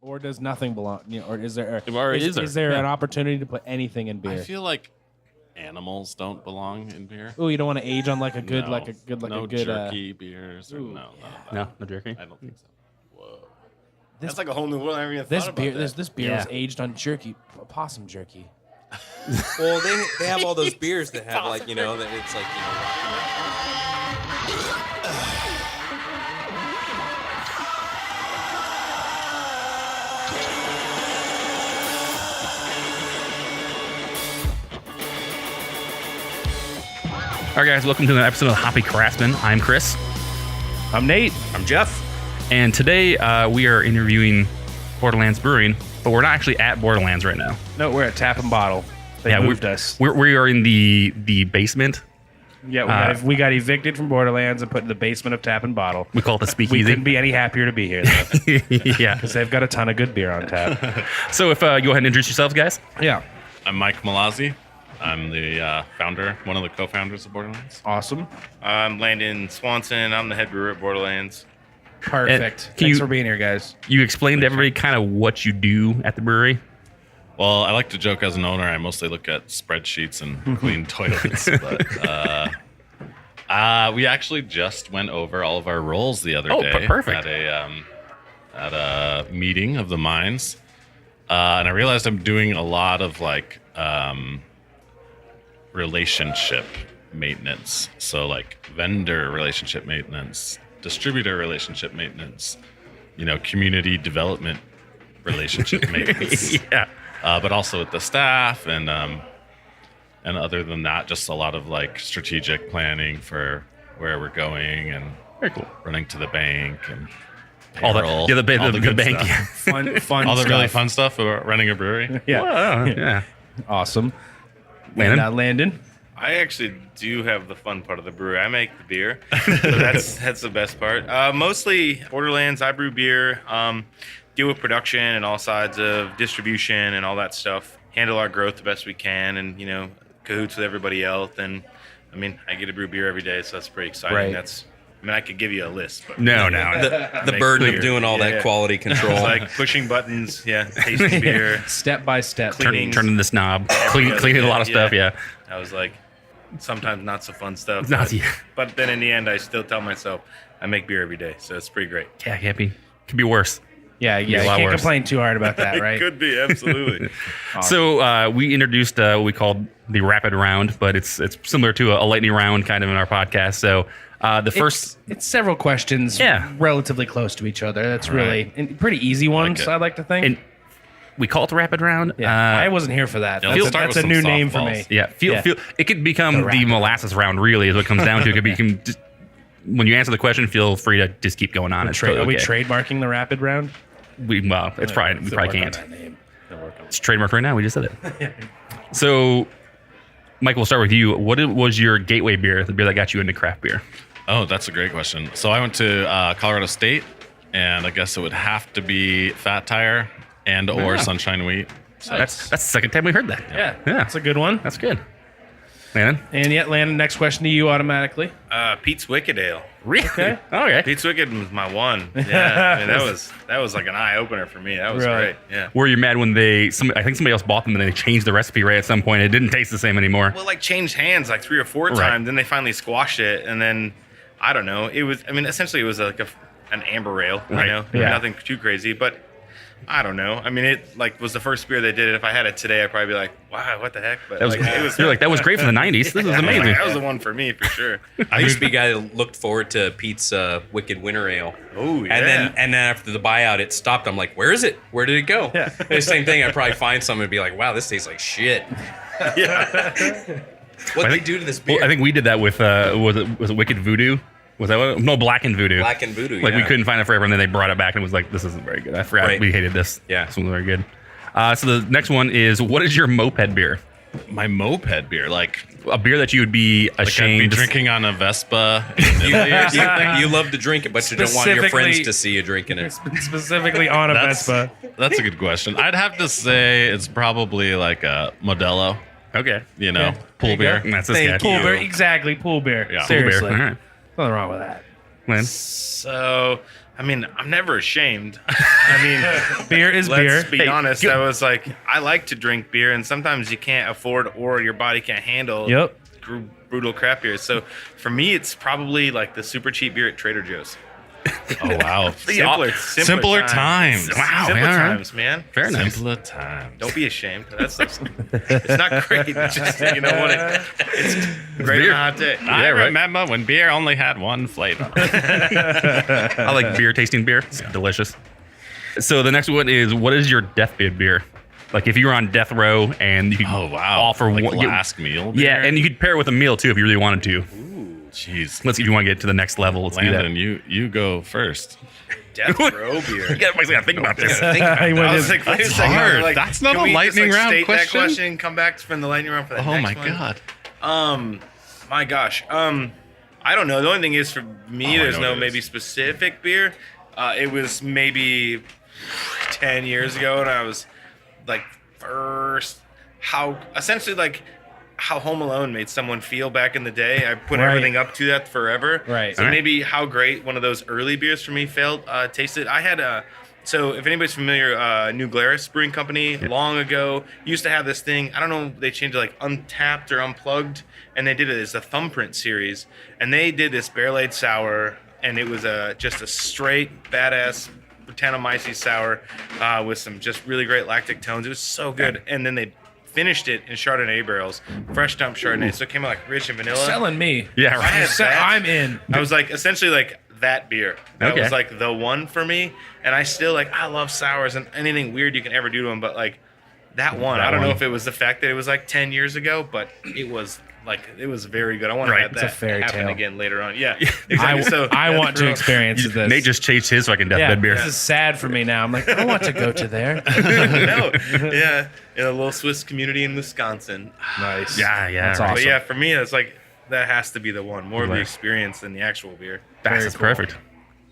Or does nothing belong? Or is there? Is there? An opportunity to put anything in beer? I feel like animals don't belong in beer. Oh, you don't want to age on like a good, no jerky beers. Or no jerky. I don't think so. Whoa, That's like a whole new world. I never even This thought beer, about that. this beer is aged on jerky, possum jerky. Well, they have all those beers that have that it's like All right, guys, welcome to another episode of Hoppy Craftsmen. I'm Chris. I'm Nate. I'm Jeff. And today we are interviewing Borderlands Brewing, but we're not actually at Borderlands right now. No, we're at Tap and Bottle. They moved us. We are in the basement. Yeah, we got evicted from Borderlands and put in the basement of Tap and Bottle. We call it the We Speakeasy. couldn't be any happier to be here, though. Yeah. Because they've got a ton of good beer on tap. So if go ahead and introduce yourselves, guys. Yeah. I'm Mike Malazzi. I'm the founder, one of the co-founders of Borderlands. Awesome. I'm Landon Swanson. I'm the head brewer at Borderlands. Perfect. Can Thanks you- for being here, guys. You explained to everybody kind of what you do at the brewery. Well, I like to joke as an owner, I mostly look at spreadsheets and clean toilets. But we actually just went over all of our roles the other day. Perfect. At a meeting of the minds. And I realized I'm doing a lot of relationship maintenance. So like vendor relationship maintenance, distributor relationship maintenance, community development maintenance. Yeah. But also with the staff and other than that, just a lot of strategic planning for where we're going and Very cool. running to the bank and All the payroll, the all good good bank. stuff. Yeah. Fun All the stuff. really fun stuff about running a brewery. Yeah. Wow, yeah. Awesome. Landon? And, Landon. I actually do have the fun part of the brewery. I make the beer, so that's the best part. Mostly Borderlands. I brew beer, deal with production and all sides of distribution and all that stuff. Handle our growth the best we can, and cahoots with everybody else. And I get to brew beer every day, so that's pretty exciting. Right. I could give you a list, but No. the burden beer. of doing all that Yeah. quality control. it's like pushing buttons, tasting beer. Step by step. Cleaning. Turning this knob, cleaning a lot of stuff. Yeah. I was like, sometimes not so fun stuff. Not- But then in the end, I still tell myself I make beer every day, so it's pretty great. Yeah, could be worse. Yeah, a you lot can't worse. complain too hard about that, right? It could be, absolutely. So we introduced what we called the rapid round, but it's similar to a lightning round kind of in our podcast. So the first, It's several questions relatively close to each other. That's really and pretty easy ones, it. I like to think. and we call it the rapid round. yeah, I wasn't here for that. let's That's, start that's with a some new name for me. softballs. Yeah, feel it could become the rapid molasses round. Really, is what it comes down to. It could be just, when you answer the question, feel free to just keep going on. It's Are we totally okay. trademarking the rapid round? We probably Still work on can't. that name. Still work on It's trademarked right now. We just said it. So, Mike, we'll start with you. What was your gateway beer? The beer that got you into craft beer? Oh, that's a great question. So I went to Colorado State, and I guess it would have to be Fat Tire and or Sunshine Wheat. So That's the second time we heard that. Yeah, Yeah. that's a good one. That's good. Landon? And yet, Landon, next question to you automatically. Pete's Wicked Ale. Really? Okay. Okay. Pete's Wicked was my one. Yeah, that was like an eye opener for me. That was Really? great. Yeah. Were you mad when I think somebody else bought them and they changed the recipe right at some point? It didn't taste the same anymore. Well, changed hands 3 or 4 Right. times. Then they finally squashed it, and then I don't know. It was. Essentially, it was like an amber ale. Right. Yeah. Nothing too crazy, but. I don't know. It was the first beer they did it. If I had it today, I'd probably be like, "Wow, what the heck?" But That was, it was. you're like, that was great for the 90s. This is amazing. That was the one for me for sure. I used to be a guy that looked forward to Pete's Wicked Winter Ale. Oh yeah. And then after the buyout, it stopped. I'm like, where is it? Where did it go? Yeah. The same thing. I'd probably find some and be like, wow, this tastes like shit. yeah. What did they do to this beer? Well, I think we did that with, was it Wicked Voodoo? Was that what? No, Black and Voodoo. Black and Voodoo, Like we yeah. couldn't find it forever, and then they brought it back and it was like, this isn't very good. I forgot Right. we hated this. Yeah. This one's very good. So the next one is, what is your moped beer? my moped beer, A beer that you would be I'd be ashamed to drinking on a Vespa. in Italy or something. You love to drink it, but you don't want your friends Specifically- to see you drinking it. Specifically on a Vespa. That's a good question. I'd have to say it's probably like a Modelo. Okay. You know, Yeah. pool There you beer. go. That's this Thank guy. you. Pool beer, exactly. Pool beer. Yeah. Pool Pool beer. Seriously. All right. Nothing wrong with that. Lynn? So I mean, I'm never ashamed. I mean, Beer is beer. let's be honest. I was like, I like to drink beer, and sometimes you can't afford or your body can't handle Yep. brutal craft beer. So for me, it's probably like the super cheap beer at Trader Joe's. Oh wow. Simpler times. Wow, Simpler man, all right. times, man. Very nice. Simpler times. Don't be ashamed. It's not great. It's just, you know what? It's great on a hot day. I right. remember when beer only had one flavor. I like beer, tasting beer. It's delicious. So the next one is, what is your deathbed beer? Like if you were on death row and you could offer like one last meal. Yeah, beer? and you could pair it with a meal too if you really wanted to. Jeez. Let's see if you want to get to the next level. Let's Landon, do that. you go first. Death row beer. You gotta think about this. He went I was in- like, wait a That's second, hard. like, That's not can a we just, lightning like, round state that question? question, come back from the lightning round for the Oh next my one? god. My gosh. I don't know. The only thing is for me, Oh, I there's know no what it maybe is. specific beer. It was maybe 10 years ago, and I was like how Home Alone made someone feel back in the day. I put Right. everything up to that forever. Right. So maybe how great one of those early beers for me tasted. I had so if anybody's familiar, New Glarus Brewing Company long ago used to have this thing. I don't know, they changed it like Untapped or Unplugged, and they did it as a Thumbprint series. And they did this barrel-aged sour, and it was just a straight badass Britannomyces sour with some just really great lactic tones. It was so good. And then they finished it in Chardonnay barrels, fresh dump Chardonnay. So it came out like rich and vanilla. Selling me. Yeah, I had right. that. I'm in. I was like essentially like that beer. That Okay. was like the one for me. And I still I love sours and anything weird you can ever do to them. But like that one, That I don't one. know if it was the fact that it was like 10 years ago, but it was very good. I want to Right. have It's that a fairy happen tale. again later on. Yeah, exactly. I want to experience this. Nate just changed his fucking deathbed yeah, beer. this is sad for me now. I'm like, I want to go to there. No, yeah, in a little Swiss community in Wisconsin. Nice. Yeah, yeah. That's right. awesome. But yeah, for me, it's like that has to be the one. More of the Right. experience than the actual beer. That's perfect.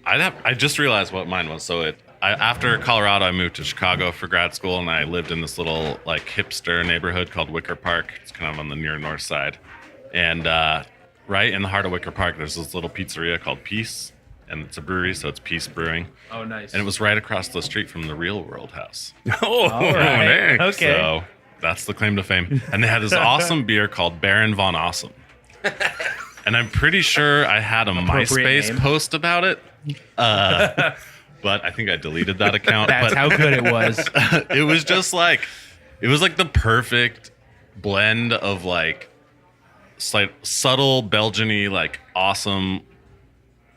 I just realized what mine was. So after Colorado, I moved to Chicago for grad school, and I lived in this little like hipster neighborhood called Wicker Park. It's kind of on the near north side, and right in the heart of Wicker Park, there's this little pizzeria called Peace, and it's a brewery, so it's Peace Brewing, Oh, nice. and it was right across the street from the Real World House. Oh, All right. man. Okay. So that's the claim to fame. And they had this awesome beer called Baron Von Awesome. And I'm pretty sure I had a Appropriate MySpace name. post about it. But I think I deleted that account. That's but how good it was. it was just like, it was like the perfect blend of like subtle Belgian-y, like awesome,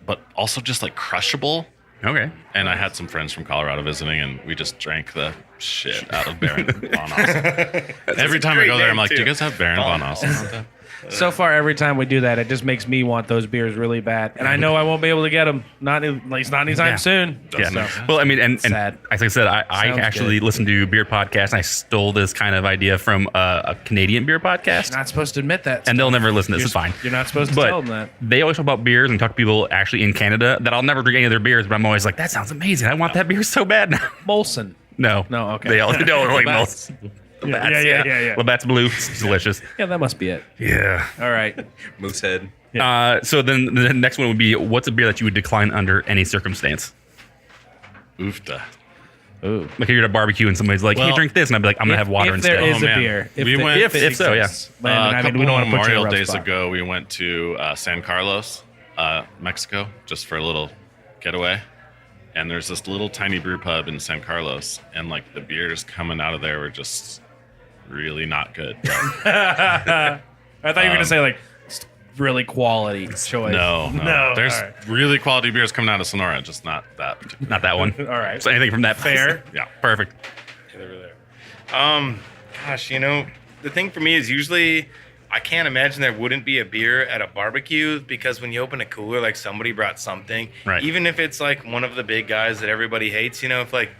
but also just like crushable. Okay. And I had some friends from Colorado visiting, and we just drank the shit out of Baron Von Awesome. Every time I great go there, I'm name, like, do you too. guys have Baron Von Awesome? So far, every time we do that, it just makes me want those beers really bad, and I know I won't be able to get them. Not at least not anytime Yeah. soon. Yeah. So, Well, I mean, and Sad. as I said, I Sounds actually good. listened to beer podcasts, and I stole this kind of idea from a Canadian beer podcast. you're not supposed to admit that. And they'll never listen to this. It's You're- fine. You're not supposed to But tell them that. they always talk about beers and talk to people actually in Canada that I'll never drink any of their beers, but I'm always like, that sounds amazing. I want that beer so bad now. Molson. No. No, okay. They all don't like Labatt's. most. Yeah. Labatt's Blue. It's delicious. Yeah, that must be it. Yeah. All right. Moosehead. So then the next one would be, what's a beer that you would decline under any circumstance? Oofta. Ooh. Like if you're at a barbecue and somebody's like, hey, Well, drink this. And I'd be like, I'm going to have water if instead. there is Oh, a man. beer. We the- went- If so, yeah. exists. Landon, A I couple mean, we don't want to put you in a Memorial rough days spot. ago, we went to San Carlos, Mexico, just for a little getaway. And there's this little tiny brew pub in San Carlos, and like the beers coming out of there were just really not good. I thought you were going to say, like, really quality choice. No. There's all right. really quality beers coming out of Sonora, just not that particular. Not that one. All right. So anything from that Fair. Yeah, perfect. Gosh, the thing for me is usually I can't imagine there wouldn't be a beer at a barbecue, because when you open a cooler, like somebody brought something. Right. Even if it's like one of the big guys that everybody hates, if like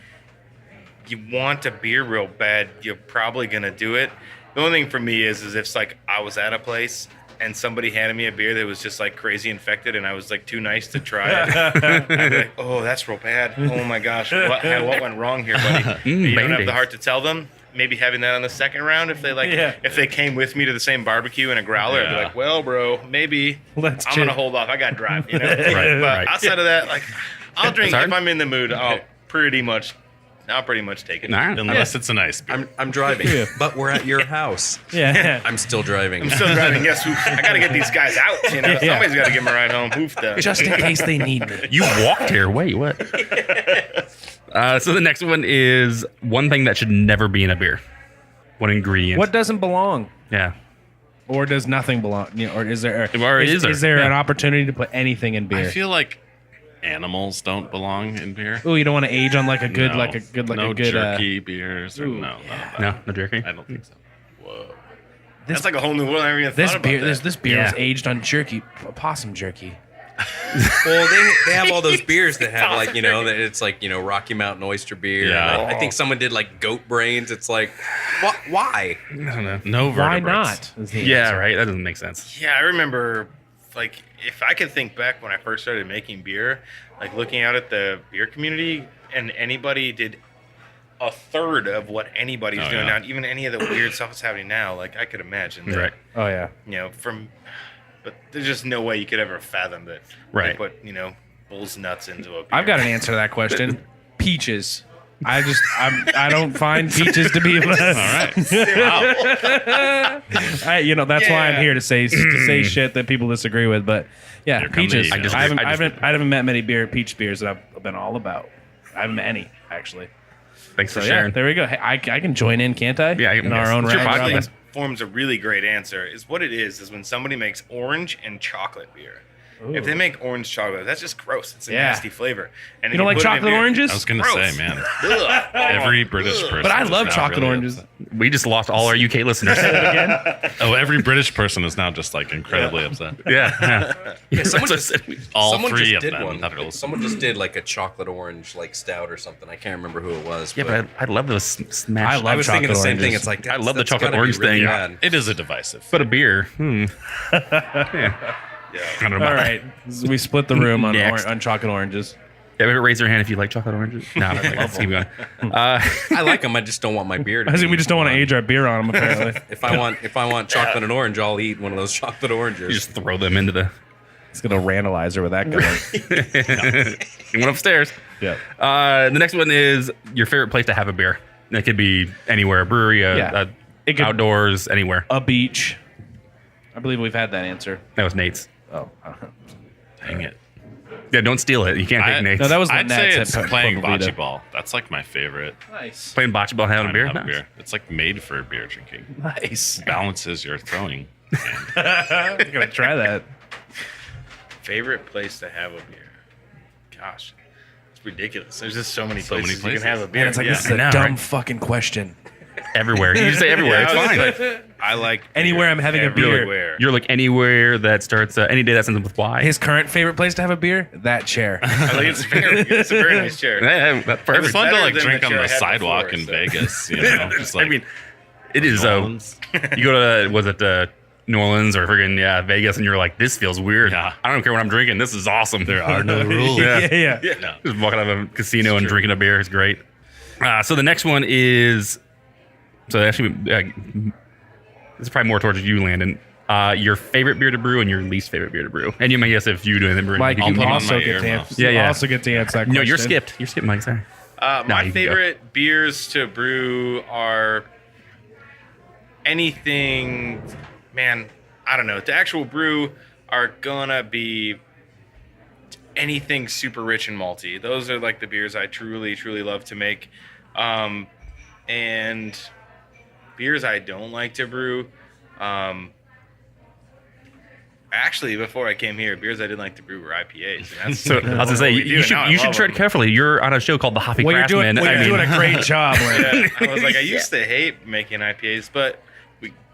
you want a beer real bad, you're probably gonna do it. The only thing for me is if it's like I was at a place and somebody handed me a beer that was just like crazy infected, and I was like too nice to try it. I'd be like, oh, that's real bad. Oh my gosh, what went wrong here, buddy? You don't have Band-Aids. the heart to tell them. Maybe having that on the second round, if they if they came with me to the same barbecue in a growler, I'd be Yeah. like, well, bro, maybe Let's I'm chill. gonna hold off. I got to drive, Right, But right. outside of that, like, I'll drink Sorry? if I'm in the mood. I'll pretty much take it. All right. Unless it's a nice beer. I'm driving, but we're at your house. Yeah. I'm still driving. I'm still driving. Yes, I got to get these guys out. Yeah. Somebody's got to give them a ride home. Oof, Just in case they need me. You walked here. Wait, what? So the next one is one thing that should never be in a beer. One ingredient. What doesn't belong? Yeah. Or does nothing belong? You know, or is there? Or is there an opportunity to put anything in beer? I feel like animals don't belong in beer. Oh, you don't want to age on like a good, No. like a good, like no a good. jerky beers or no. No jerky. I don't think so. Whoa. That's like a whole new world. I never even This thought beer, about that. this beer Yeah. is aged on jerky, possum jerky. Well, they have all those beers that have like, that it's like, Rocky Mountain oyster beer. Yeah. And I think someone did like goat brains. It's like, why? I don't know. No Why vertebrates. not? is the Yeah, answer. right. That doesn't make sense. Yeah, I remember, like, if I could think back when I first started making beer, like looking out at the beer community, and anybody did a third of what anybody's Oh, doing yeah. now, even any of the weird stuff that's happening now, like I could imagine that, Right. Oh yeah. but there's just no way you could ever fathom that. Right. They put, bull's nuts into a beer. I've got an answer to that question. Peaches. I don't find peaches to be. All right. That's why I'm here to say shit that people disagree with. But yeah, Here come peaches. the emails. I haven't met many peach beers that I've been all about. I haven't met any actually. Thanks for So yeah, sharing. there we go. Hey, I can join in, can't I? Yeah, in our own it's your round podcast. robin. forms a really great answer. Is what it is when somebody makes orange and chocolate beer. If they make orange chocolate, that's just gross. It's a Yeah. nasty flavor. And You don't like put it in chocolate beer- oranges? I was gonna Gross. say, man. Ugh. Every British person. But I is love now chocolate really oranges. upset. We just lost all our UK listeners. Oh, every British person is now just like incredibly upset. yeah. Yeah, someone That's just, what- All someone three just of did them. one. that are listening. Someone just did like a chocolate orange like stout or something. I can't remember who it was. Yeah, but I love those smash. I love I was thinking the chocolate same thing. oranges. It's like I love the that's chocolate gotta be orange really thing. bad. It is a divisive. But a beer. Yeah. I don't know All about right, we split the room on Next. on chocolate oranges. Yeah, raise your hand if you like chocolate oranges. No, let's keep going. I like them. I just don't want my beer. To I think be we just don't want to one. age our beer on them. Apparently, If I want chocolate and orange, I'll eat one of those chocolate oranges. You just throw them into the. it's gonna randalize her with that going. You went upstairs. Yeah. The next one is your favorite place to have a beer. That could be anywhere, a brewery, Yeah. It could- outdoors, anywhere. A beach. I believe we've had that answer. That was Nate's. Oh, Dang it. Yeah, don't steal it. You can't take Nate's. no, that was the I'd Nets say at it's Port playing Vita. bocce ball. That's like my favorite. Nice. Playing bocce ball, having a time beer. to have Nice. beer. It's like made for beer drinking. Nice. Balances your throwing. I'm gonna try that. Favorite place to have a beer? Gosh, it's ridiculous. There's just so many So many places you places. can have a beer. Man, it's like Yeah. this is a I know, dumb right? fucking question. Everywhere. You just say everywhere. Yeah, It's I was fine. like, I like Anywhere beer I'm having a beer. everywhere. You're like anywhere that starts any day that ends with Y. His current favorite place to have a beer? That chair. I think it's it's a very nice chair. Yeah, that's It's perfect. fun to better like than drink the on chair I the had sidewalk before, in so. Vegas. You know, just like I mean, it is. New Orleans. You go to was it New Orleans or friggin' Vegas, and you're like, this feels weird. Yeah. I don't care what I'm drinking. This is awesome. There are no rules. yeah. no. Just walking out of a casino and drinking a beer is great. So the next one is. So actually, this is probably more towards you, Landon. Your favorite beer to brew and your least favorite beer to brew. And you may guess if you do anything brewing. Mike, you I'll you can- put on also my get to earmuffs. answer. Yeah, yeah. Also get to answer that question. No, you're skipped. You're skipped, Mike. Sorry. No, My you go. favorite beers to brew are anything, man, I don't know. The actual brew are gonna be anything super rich and malty. Those are like the beers I truly, truly love to make. And beers I don't like to brew. Actually, before I came here, beers I didn't like to brew were IPAs. And that's So I was gonna say what we do, you should and now I you should love tread them. carefully. You're on a show called the Hoppy Well, you're Craftsmen. doing a great job. Landon. Yeah, I was like, I used to hate making IPAs, but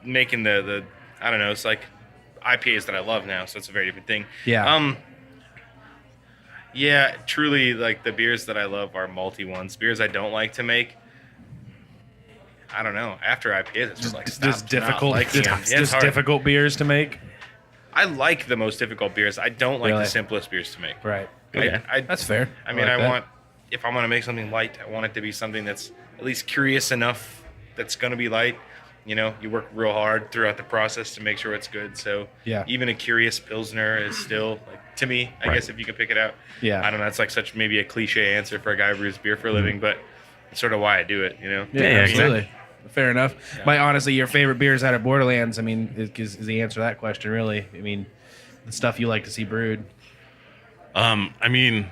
making the I don't know, it's like IPAs that I love now, so it's a very different thing. Yeah. Yeah, truly, like the beers that I love are malty ones. Beers I don't like to make, I don't know. After IPAs, it's just like Just difficult, it's hard. difficult beers to make. I like the most difficult beers. I don't like Really? the simplest beers to make. Right. Okay. That's fair. I mean, like I that. want, if I'm going to make something light, I want it to be something that's at least curious enough that's going to be light. You know, you work real hard throughout the process to make sure it's good. So Yeah. even a curious Pilsner is still, like, to me, I guess if you can pick it out. Yeah. I don't know. It's like such maybe a cliche answer for a guy who brews beer for a living, but it's sort of why I do it, you know? Yeah, Yeah, absolutely. Fair enough. But honestly, your favorite beers out of Borderlands, I mean, is the answer to that question, really. I mean, the stuff you like to see brewed. I mean,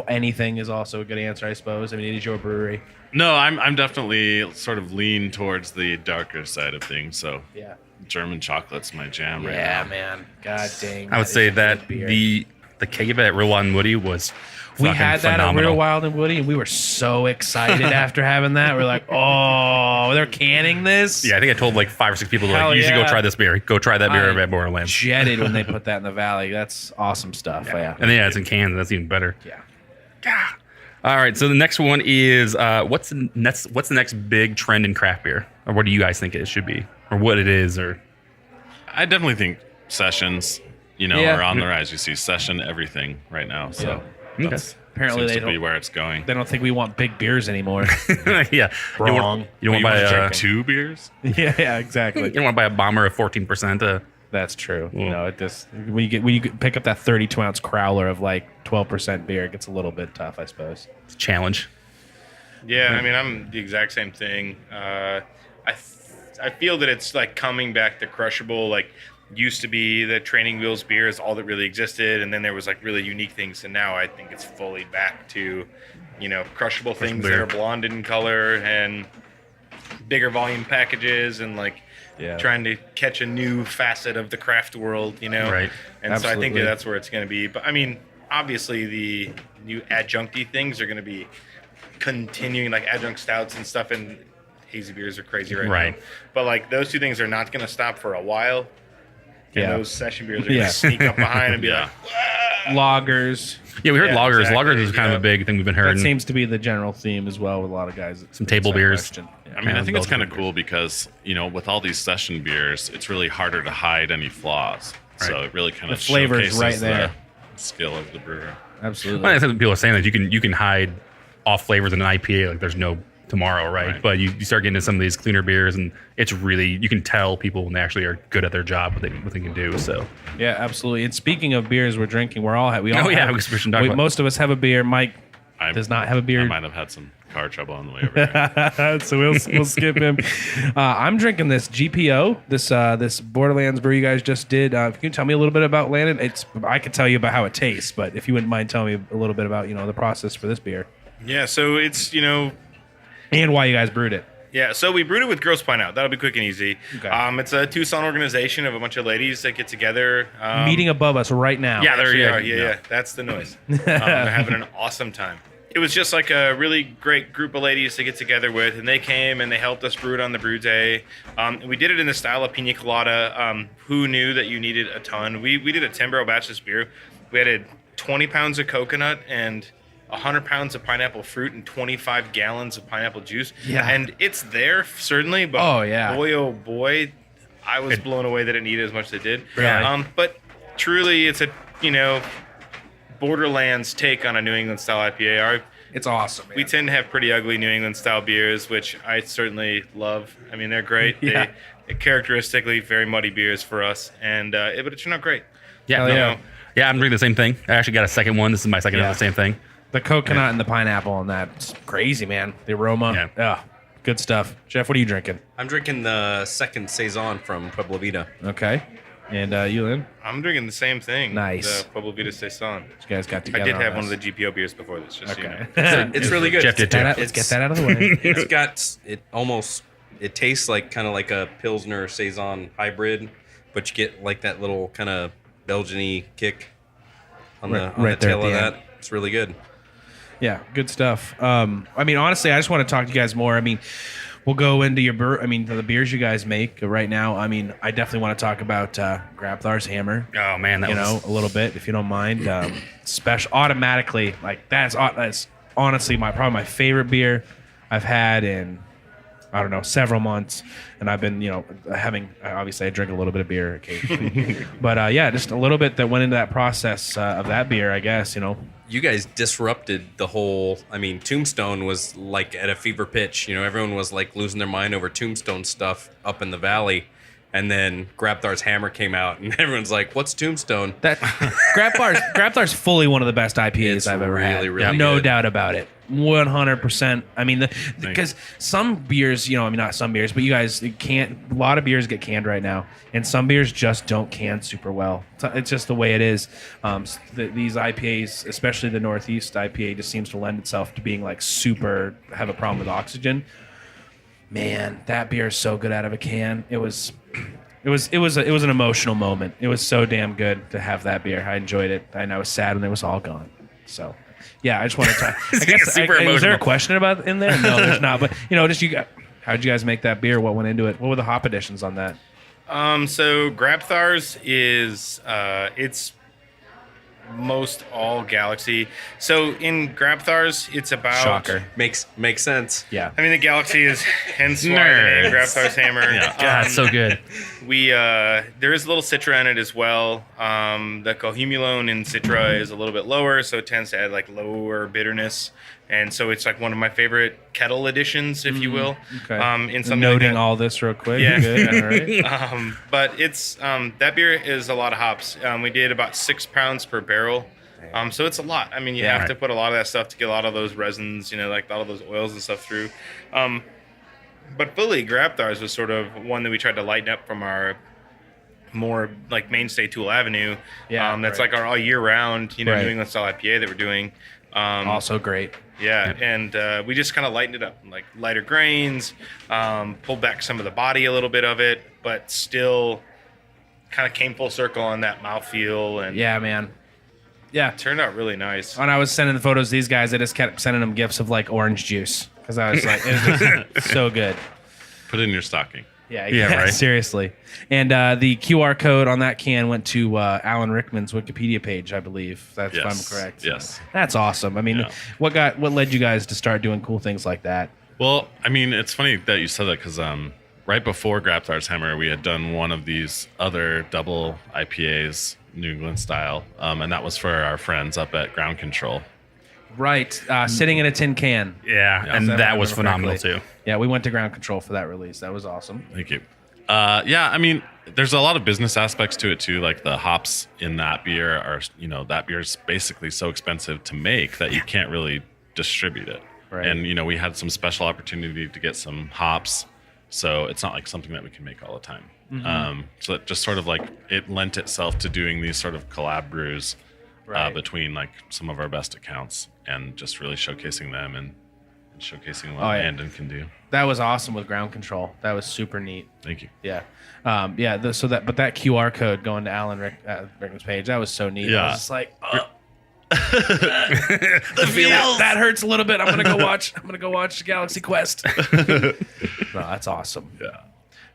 Anything is also a good answer, I suppose. I mean, it is your brewery. no, I'm definitely sort of lean towards the darker side of things. So Yeah. German chocolate's my jam right Yeah, now. man. God dang. I would that say is a that good beer. the keg of it at Real Wild and Woody was We fucking had that at phenomenal. Real Wild and Woody, and we were so excited after having that. We're like, oh, they're canning this? Yeah, I think I told like 5 or 6 people, Hell like, you should go yeah. try this beer. Go try that beer I at Borderlands. jetted when they put that in the valley. That's awesome stuff. Yeah. And yeah, it's in cans. That's even better. Yeah. All right, so the next one is what's the next big trend in craft beer, or what do you guys think it should be, or what it is, or I definitely think sessions, Yeah. are on the rise. You see session everything right now. So that's Apparently seems they to be don't. where it's going. They don't think we want big beers anymore. yeah, Wrong. You don't want to buy drink 2 beers? yeah, exactly. you don't want to buy a bomber of 14%. That's true. Yeah. No, it just when you pick up that 32-ounce crowler of like 12% beer, it gets a little bit tough, I suppose. It's a challenge. Yeah, I mean, I'm the exact same thing. I feel that it's like coming back to crushable. Like, used to be the Training Wheels beer is all that really existed, and then there was like really unique things, and now I think it's fully back to, crushable things that beer. are blonde in color and bigger volume packages, and like trying to catch a new facet of the craft world, Right. And so I think Absolutely. that's where it's going to be. But I mean, obviously the new adjuncty things are going to be continuing, like adjunct stouts and stuff, and hazy beers are crazy right now. But like those two things are not going to stop for a while. And Yeah. those session beers are going to sneak up behind and be like, Lagers. Yeah, we heard Yeah, lagers. exactly, Lagers is kind of a big thing we've been That hearing. seems to be the general theme as well with a lot of guys. Some table That's that beers. question. I mean, I think it's Belgian kind of beers. cool because, with all these session beers, it's really harder to hide any flaws. So it really kind of The flavor's showcases right there. the skill of the brewer. Absolutely. Well, I think people are saying that you can hide off flavors in an IPA like there's no tomorrow, right? But you start getting into some of these cleaner beers, and it's really, you can tell people when they actually are good at their job what they can do. So Yeah, absolutely. And speaking of beers we're drinking, we all have. we should talk about- most of us have a beer. Mike I does not have a I beer. might have had some car trouble on the way over here. So we'll skip him. I'm drinking this GPO, this Borderlands brew you guys just did. Can you tell me a little bit about Landon? I could tell you about how it tastes, but if you wouldn't mind telling me a little bit about the process for this beer yeah, so it's, and why you guys brewed it. yeah, so we brewed it with Gross Pine Out. That'll be quick and easy. Okay. It's a Tucson organization of a bunch of ladies that get together. Meeting above us right now. Yeah, there you Actually, are. Yeah. That's the noise. They're having an awesome time. It was just like a really great group of ladies to get together with, and they came and they helped us brew it on the brew day. We did it in the style of pina colada. Who knew that you needed a ton? We did a 10-barrel batch this beer. We added 20 pounds of coconut and 100 pounds of pineapple fruit and 25 gallons of pineapple juice. Yeah. And it's there, certainly, but oh boy, I was blown away that it needed as much as it did. Really? But truly, it's a, Borderlands take on a New England style IPA. It's awesome. Man. We tend to have pretty ugly New England style beers, which I certainly love. I mean, they're great. Yeah. They're characteristically very muddy beers for us, and but it turned out great. yeah, Hell yeah. I'm drinking the same thing. I actually got a second one. This is my second of the same thing. The coconut and the pineapple on that. It's crazy, man. The aroma. Yeah. Good stuff. Jeff, what are you drinking? I'm drinking the second Saison from Pueblo Vida. Okay. And you, Lynn? I'm drinking the same thing. Nice. The Pueblo Vida Saison. You guys got I together. did have on one of this. the GPO beers before this. Just so you know. Okay. It's really good. Jeff did too. Let's get that out of the way. It's got it tastes like kind of like a Pilsner Saison hybrid, but you get like that little kind of Belgian-y kick on the Right there tail at of the that. end. It's really good. Yeah, good stuff. I mean, honestly, I just want to talk to you guys more. I mean, we'll go into the beers you guys make right now. I mean, I definitely want to talk about Grabthar's Hammer. Oh man, that was A little bit, if you don't mind. Special, automatically, like that's honestly probably my favorite beer I've had in I don't know, several months, and I've been, obviously I drink a little bit of beer occasionally, but yeah, just a little bit that went into that process of that beer, I guess. You guys disrupted the whole. I mean, Tombstone was like at a fever pitch. Everyone was like losing their mind over Tombstone stuff up in the valley. And then Grabthar's Hammer came out, and everyone's like, "What's Tombstone?" That Grabthar's fully one of the best IPAs I've ever had. Really no good. doubt about it. 100%. I mean, because some beers, not some beers, but you guys can't. A lot of beers get canned right now, and some beers just don't can super well. It's just the way it is. These IPAs, especially the Northeast IPA, just seems to lend itself to being like super have a problem with oxygen. Man, that beer is so good out of a can. It was an emotional moment. It was so damn good to have that beer. I enjoyed it, and I was sad when it was all gone. So, yeah, I just wanted to. Was there a question about in there? No, there's not. But how'd you guys make that beer? What went into it? What were the hop additions on that? So Grabthar's is it's most all Galaxy. So in Grabthar's, it's about Shocker. Makes sense. Yeah. I mean, the Galaxy is hence why the name Grabthar's Hammer. Yeah. God, so good. We there is a little Citra in it as well. The cohumulone in Citra is a little bit lower, so it tends to add like lower bitterness, and so it's like one of my favorite kettle additions, if you will. Okay. In something Noting like that. all this real quick. Yeah. Good. All right. But it's that beer is a lot of hops. We did about 6 pounds per barrel. So it's a lot. I mean, you have to put a lot of that stuff to get a lot of those resins, like all of those oils and stuff through. But fully, Grabthar's was sort of one that we tried to lighten up from our more like mainstay Toole Avenue. Yeah, that's right. like our all year round, New Right. England style IPA that we're doing. Also great. Yeah, and we just kind of lightened it up, like lighter grains, pulled back some of the body a little bit of it, but still kind of came full circle on that mouthfeel, and Yeah, man. Yeah. it turned out really nice. When I was sending the photos to these guys, I just kept sending them gifts of like orange juice because I was like, it was just so good. Put it in your stocking. Yeah, right. Seriously. And the QR code on that can went to Alan Rickman's Wikipedia page, I believe. That's if I'm correct. Yes. That's awesome. I mean, Yeah. what led you guys to start doing cool things like that? Well, I mean, it's funny that you said that because right before Grabthar's Hammer, we had done one of these other double IPAs, New England style, and that was for our friends up at Ground Control. Right. Sitting in a tin can. Yeah, and If I that was remember phenomenal correctly. too. Yeah, we went to Ground Control for that release. That was awesome. Thank you. Yeah, I mean, there's a lot of business aspects to it too. Like the hops in that beer are, that beer is basically so expensive to make that you can't really distribute it. Right. And, we had some special opportunity to get some hops. So it's not like something that we can make all the time. So it just sort of like it lent itself to doing these sort of collab brews Right. between like some of our best accounts and just really showcasing them and showcasing what Oh, yeah. Landon can do. That was awesome with Ground Control. That was super neat. Thank you. Yeah. But that QR code going to Alan Rickman's page, that was so neat. I Yeah. was just like, that hurts a little bit. I'm gonna go watch Galaxy Quest. No, that's awesome. Yeah.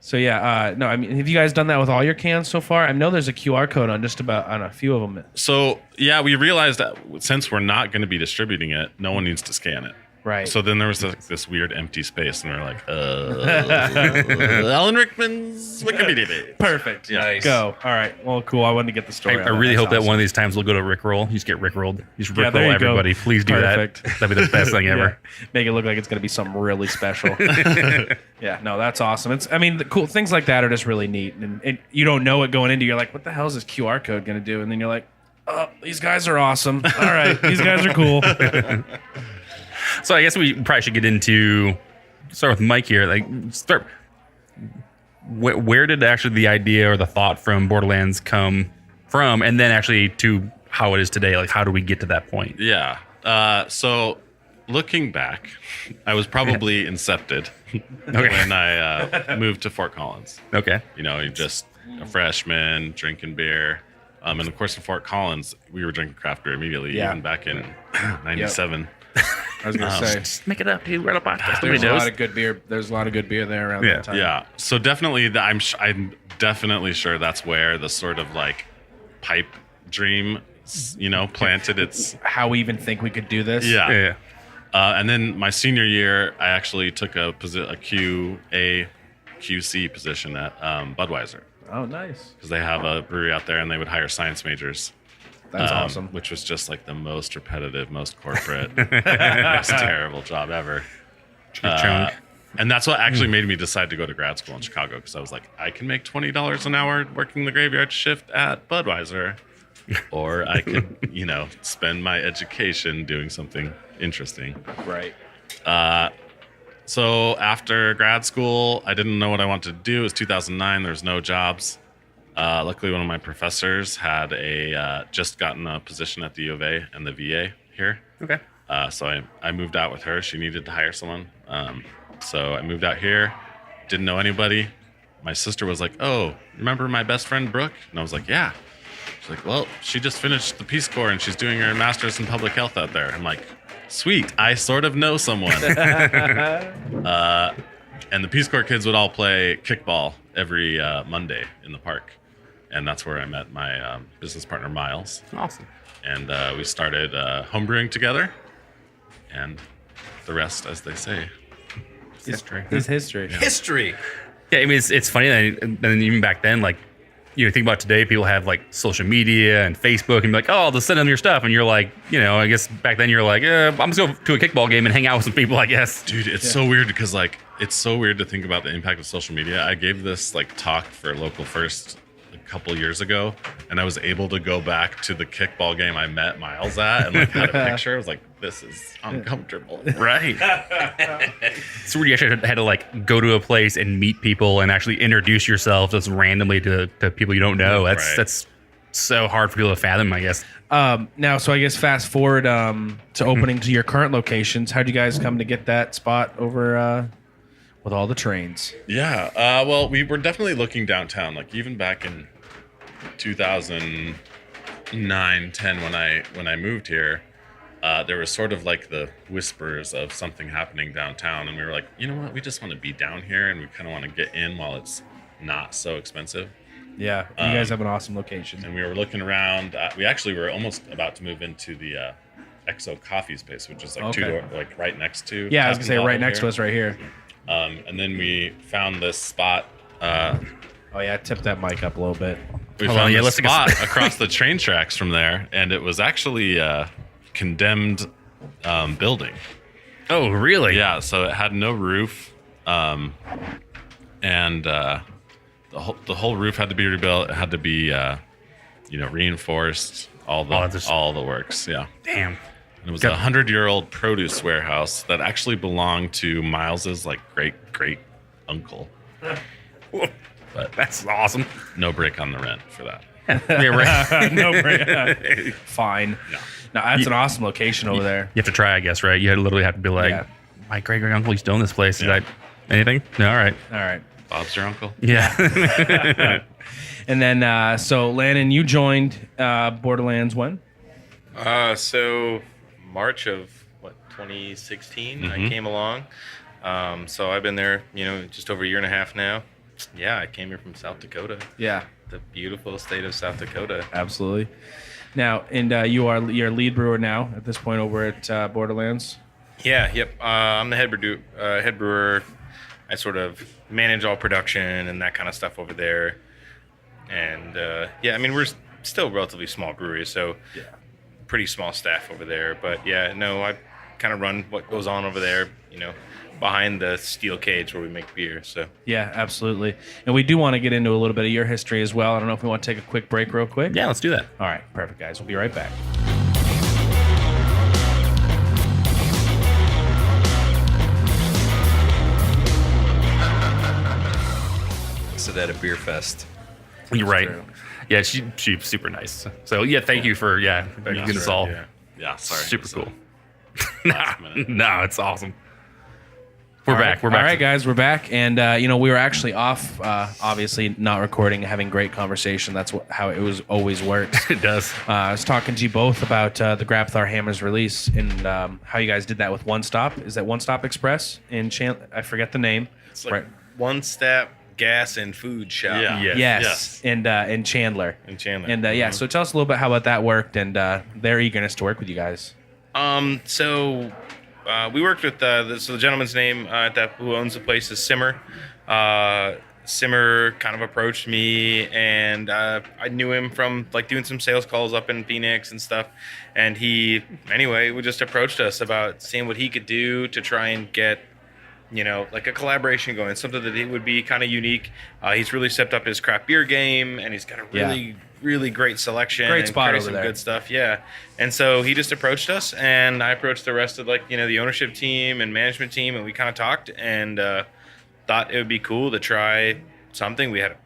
So yeah, no, I mean, have you guys done that with all your cans so far? I know there's a QR code on just about on a few of them. So yeah, we realized that since we're not going to be distributing it, no one needs to scan it. Right. So then there was this weird empty space, and we are like, Alan Rickman's Wikipedia page. Perfect. Yeah. Nice. Go. All right. Well, cool. I wanted to get the story. I really hope that one of these times we'll go to Rickroll. You just get Rickrolled. You just Yeah, there Rickroll you go. everybody. Please do Perfect. that. That'd be the best thing ever. Make it look like it's going to be something really special. Yeah, no, that's awesome. The cool things like that are just really neat, and you don't know it going into. You're like, what the hell is this QR code going to do? And then you're like, oh, these guys are awesome. All right, these guys are cool. So I guess we probably should get into start with Mike here. Where did actually the idea or the thought from Borderlands come from, and then actually to how it is today? Like, how do we get to that point? Yeah. So looking back, I was probably incepted when I moved to Fort Collins. Okay. You're just a freshman drinking beer. And of course, in Fort Collins, we were drinking craft beer immediately, Yeah. even back in '97. I was going to say, Just make it up, dude. We're on a podcast. there's Nobody a knows. lot of good beer. There's a lot of good beer there around Yeah. that time. Yeah. So definitely, I'm definitely sure that's where the sort of like pipe dream, planted its. How we even think we could do this? Yeah. Yeah. And then my senior year, I actually took a QC position at Budweiser Oh, nice. because they have a brewery out there and they would hire science majors. That's awesome. Which was just like the most repetitive, most corporate, most terrible job ever. Chunk. And that's what actually made me decide to go to grad school in Chicago because I was like, I can make $20 an hour working the graveyard shift at Budweiser, or I could, spend my education doing something interesting. Right. So after grad school, I didn't know what I wanted to do. It was 2009. There was no jobs. Luckily, one of my professors had just gotten a position at the U of A and the VA here. Okay. So I moved out with her. She needed to hire someone. So I moved out here. Didn't know anybody. My sister was like, "Oh, remember my best friend Brooke?" And I was like, "Yeah." She's like, "Well, she just finished the Peace Corps and she's doing her master's in public health out there." I'm like, "Sweet, I sort of know someone." And the Peace Corps kids would all play kickball every Monday in the park. And that's where I met my business partner, Miles. Awesome. And we started homebrewing together. And the rest, as they say, History. It's history. History. Yeah, I mean, it's funny that, and even back then, like, think about today, people have like social media and Facebook and be like, oh, they'll send them your stuff. And you're like, I guess back then you're like, I'm just going to go to a kickball game and hang out with some people, I guess. Dude, it's so weird because it's so weird to think about the impact of social media. I gave this talk for Local First a couple years ago, and I was able to go back to the kickball game I met Miles at and had a picture. I was like, this is uncomfortable. Right. So you actually had to go to a place and meet people and actually introduce yourself just randomly to people you don't know. That's so hard for people to fathom, I guess. Now, so I guess fast forward to opening to your current locations. How'd you guys come to get that spot over with all the trains? Yeah. Well, we were definitely looking downtown. Even back in 2009, 10, when I moved here, there was sort of the whispers of something happening downtown, and we were like, you know what? We just want to be down here, and we kind of want to get in while it's not so expensive. Yeah, you guys have an awesome location. And we were looking around. We actually were almost about to move into the Exo Coffee space, which is right next to. Yeah, I was gonna say right next to us, right here. And then we found this spot. Oh yeah, tip that mic up a little bit. We found this spot across the train tracks from there, and it was actually a condemned building. Oh, really? Yeah, so it had no roof, and the whole roof had to be rebuilt. It had to be reinforced. All the works. Yeah. Damn. And it was a 100-year-old produce warehouse that actually belonged to Miles's great uncle. But That's awesome. no break on the rent for that. Yeah, right. No, fine. No. No, that's an awesome location over there. You have to try, I guess, right? You literally have to be like, Yeah. my great uncle used to own this place. Yeah. Is that anything? No, all right. All right. Bob's your uncle? Yeah. And then, so Landon, you joined Borderlands when? So March of 2016, I came along. So I've been there, just over a year and a half now. Yeah, I came here from South Dakota, Yeah, the beautiful state of South Dakota. absolutely. Now, and you're a lead brewer now at this point over at Borderlands. Yeah, yep. I'm the head brewer. I sort of manage all production and that kind of stuff over there. And yeah, I mean, we're still a relatively small brewery, so pretty small staff over there. But yeah, no, I kind of run what goes on over there, behind the steel cage where we make beer. So Yeah, absolutely. And we do want to get into a little bit of your history as well. I don't know if we want to take a quick break real quick. Yeah, let's do that. All right, perfect, guys. We'll be right back. Sit at a beer fest. You're right. true. Yeah, she's super nice. So yeah, thank you for getting us all. yeah. Yeah, sorry. Super It's, cool. last minute. No, it's awesome. We're back. We're back. All right, guys, we're back, and we were actually off, obviously not recording, having great conversation. That's how it was always works. It does. I was talking to you both about the Grabthar Hammers release and how you guys did that with One Stop. Is that One Stop Express in I forget the name. It's like One Step Gas and Food Shop. Yeah. Yes. Yes, in Chandler. In Chandler. And yeah, so tell us a little bit how about that worked and their eagerness to work with you guys. So we worked with so the gentleman's name who owns the place is Simmer. Simmer kind of approached me, and I knew him from like doing some sales calls up in Phoenix and stuff. And he just approached us about seeing what he could do to try and get, like a collaboration going, something that it would be kind of unique. He's really stepped up his craft beer game, and he's got a really great selection. Great and spot over some there. good stuff. Yeah. And so he just approached us, and I approached the rest of the ownership team and management team, and we kind of talked and thought it would be cool to try something. We had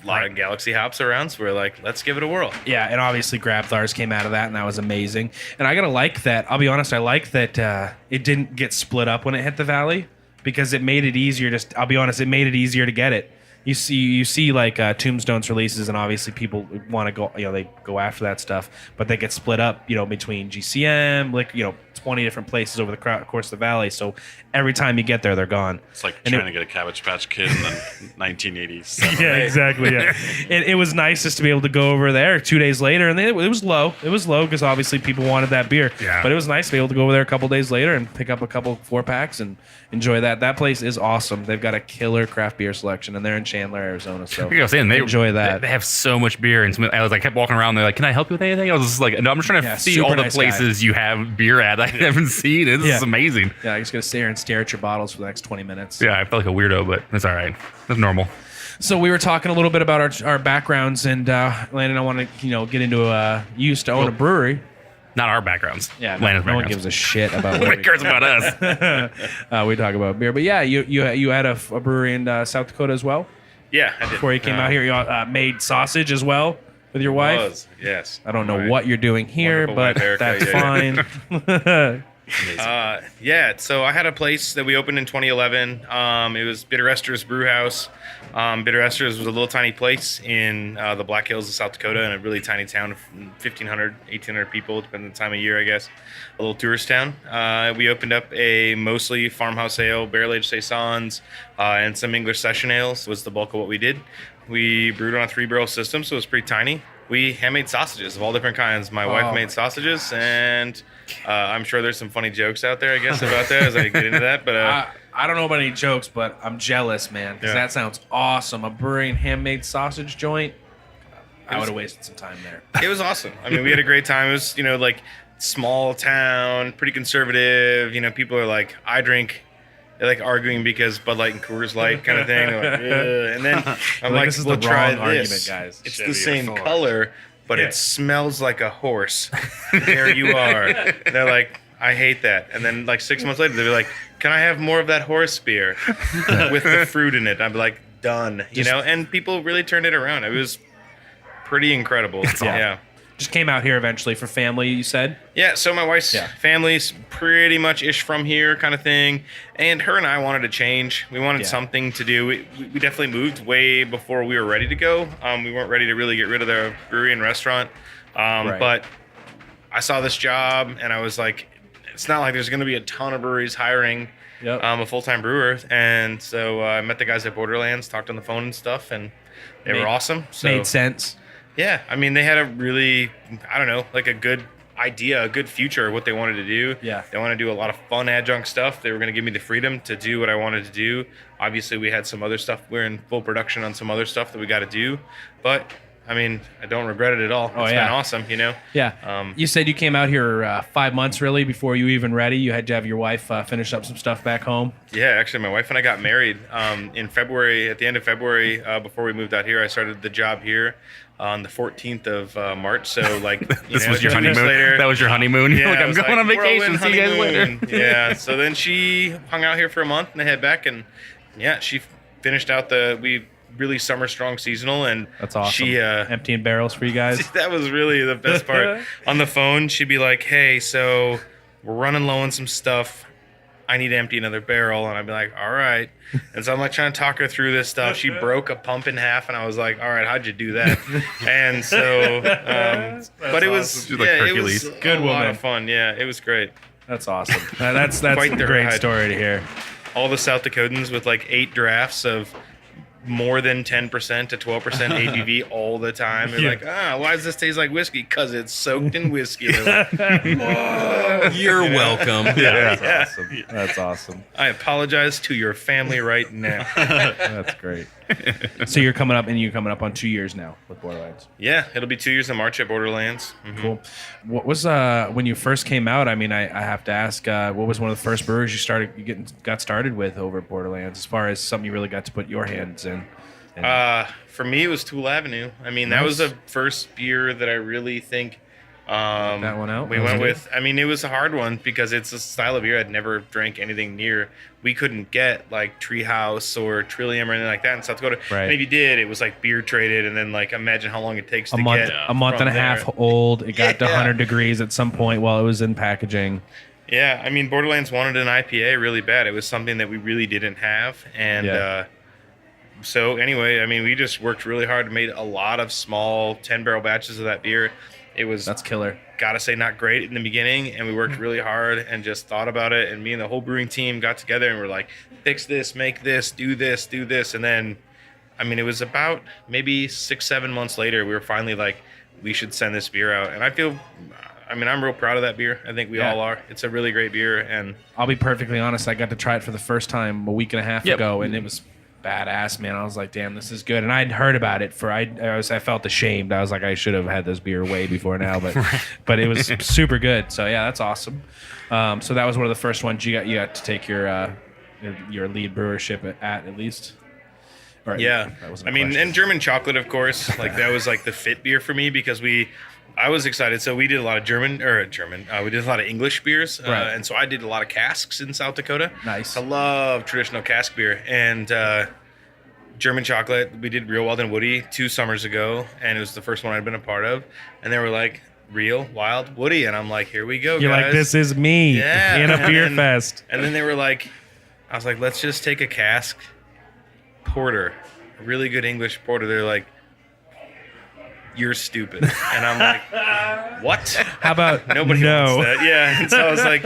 a lot of Galaxy hops around, so we're like, let's give it a whirl. Yeah, and obviously Grabthars came out of that, and that was amazing. And I gotta like that. I'll be honest, I like that it didn't get split up when it hit the valley, because it made it easier. I'll be honest, it made it easier to get it. You see like Tombstone's releases, and obviously people want to go, they go after that stuff, but they get split up, between GCM, 20 different places over the course of the valley. So every time you get there, they're gone. It's like And trying to get a Cabbage Patch Kid in the 1980s. Yeah, exactly. Yeah, it was nice just to be able to go over there 2 days later, and it was low. It was low because obviously people wanted that beer. Yeah. But it was nice to be able to go over there a couple days later and pick up a couple 4-packs and enjoy that. That place is awesome. They've got a killer craft beer selection, and they're in Chandler, Arizona. So I was saying, they enjoy that. They have so much beer, and I kept walking around. They're like, "Can I help you with anything?" I was just like, "No, I'm just trying to see super all the nice places you have beer at. I haven't seen it. This is amazing." Yeah, I just gotta sit here and stare at your bottles for the next 20 minutes. Yeah, I felt like a weirdo, but that's all right. That's normal. So we were talking a little bit about our backgrounds, and Landon, I want to get into you used to own a brewery. Not our backgrounds. Yeah, Landon's no one backgrounds. gives a shit about Nobody what cares about us. we talk about beer. But yeah, you had a brewery in South Dakota as well. Yeah, I did. Before you came out here, you made sausage as well with your wife. Was, yes. I don't know Right. what you're doing here, Wonderful but wife, Erica. that's Yeah, fine. So I had a place that we opened in 2011. It was Bitter Esther's Brew House. Bitter Esther's was a little tiny place in the Black Hills of South Dakota, in a really tiny town of 1,500, 1,800 people, depending on the time of year, I guess. A little tourist town. We opened up a mostly farmhouse ale, barrel-aged saisons, and some English session ales was the bulk of what we did. We brewed on a 3-barrel system, so it was pretty tiny. We handmade sausages of all different kinds. My wife made sausages, and I'm sure there's some funny jokes out there, I guess, about that as I get into that. But I don't know about any jokes, but I'm jealous, man, because that sounds awesome. A brewery and handmade sausage joint. I would have wasted some time there. it was awesome. I mean, we had a great time. It was, like small town, pretty conservative. People are like, I drink. They're like arguing because Bud Light and Coors Light kind of thing. They're like, "Ugh." And then I'm like, this is we'll the try wrong this. argument, guys. It's Chevy the same or Ford. color, but it smells like a horse. There you are. And they're like, I hate that. And then like 6 months later, they'll be like, can I have more of that horse beer with the fruit in it? I'd be like, done. And people really turned it around. It was pretty incredible. Yeah. Just came out here eventually for family, you said? Yeah, so my wife's family's pretty much ish from here kind of thing. And her and I wanted to change. We wanted something to do. We definitely moved way before we were ready to go. We weren't ready to really get rid of the brewery and restaurant. But I saw this job, and I was like, it's not like there's going to be a ton of breweries hiring a full-time brewer. And so I met the guys at Borderlands, talked on the phone and stuff, and they were awesome. So Made sense. yeah, I mean, they had a really, like a good idea, a good future of what they wanted to do. Yeah. They want to do a lot of fun adjunct stuff. They were going to give me the freedom to do what I wanted to do. Obviously, we had some other stuff. We're in full production on some other stuff that we got to do. But, I mean, I don't regret it at all. It's been awesome, Yeah. You said you came out here 5 months, really, before you even ready. You had to have your wife finish up some stuff back home. Yeah, actually, my wife and I got married in February. At the end of February, before we moved out here, I started the job here on the 14th of March. So, like, This was your 2 months honeymoon. later, That was your honeymoon. You're like, I I'm was going on vacation. whirlwind See you guys later. honeymoon. Yeah. So then she hung out here for a month and I head back, and she finished out the really summer strong seasonal, and That's awesome. She emptying barrels for you guys. that was really the best part. On the phone, she'd be like, "Hey, so we're running low on some stuff. I need to empty another barrel," and I'd be like, "All right." And so I'm like trying to talk her through this stuff. She broke a pump in half, and I was like, "All right, how'd you do that?" And so, but it was She's like it was Hercules. Good a lot woman. of fun. Yeah, it was great. That's awesome. That's Quite a the great ride. story to hear. All the South Dakotans with like 8 drafts of more than 10% to 12% ABV all the time. They're like, why does this taste like whiskey? Because it's soaked in whiskey. They're like, whoa. You're welcome. That's awesome. That's awesome. I apologize to your family right now. That's great. So you're coming up on 2 years now with Borderlands. Yeah, it'll be 2 years in March at Borderlands. Cool. What was when you first came out? I mean, I have to ask, what was one of the first breweries you got started with over at Borderlands, as far as something you really got to put your hands in? For me, it was Toole Avenue. I mean, that was the first beer that I really think that one out. We went with. I mean, it was a hard one because it's a style of beer I'd never drank anything near. We couldn't get like Treehouse or Trillium or anything like that in South Dakota. Right. And if you did, it was like beer traded, and then like imagine how long it takes to a month from and a half old. It got to Yeah. 100 degrees at some point while it was in packaging. Yeah, I mean, Borderlands wanted an IPA really bad. It was something that we really didn't have, and so anyway, I mean, we just worked really hard, made a lot of small 10-barrel batches of that beer. That's killer. Gotta say, not great in the beginning, and we worked really hard and just thought about it, and me and the whole brewing team got together and we're like, fix this, make this, do this, and then I mean, it was about maybe 6-7 months later, we were finally like, we should send this beer out. And I'm real proud of that beer. I think we all are. It's a really great beer, and I'll be perfectly honest, I got to try it for the first time a week and a half ago, and it was badass, man. I was like, damn, this is good. And I'd heard about it I felt ashamed. I was like, I should have had this beer way before now, but it was super good. So yeah, that's awesome. So that was one of the first ones you got to take your lead brewership at least. Or, yeah, that wasn't I a mean, question. and German chocolate, of course, like that was like the fit beer for me because I was excited. So we did a lot of we did a lot of English beers. Right. And so I did a lot of casks in South Dakota. Nice. I love traditional cask beer. And German chocolate, we did Real Wild and Woody 2 summers ago. And it was the first one I'd been a part of. And they were like, Real Wild Woody. And I'm like, here we go, You're guys. like, this is me in a beer fest. And then they were like, I was like, let's just take a cask porter, a really good English porter. They're like, you're stupid. And I'm like, what? How about Nobody no? wants that. Yeah. And so I was like,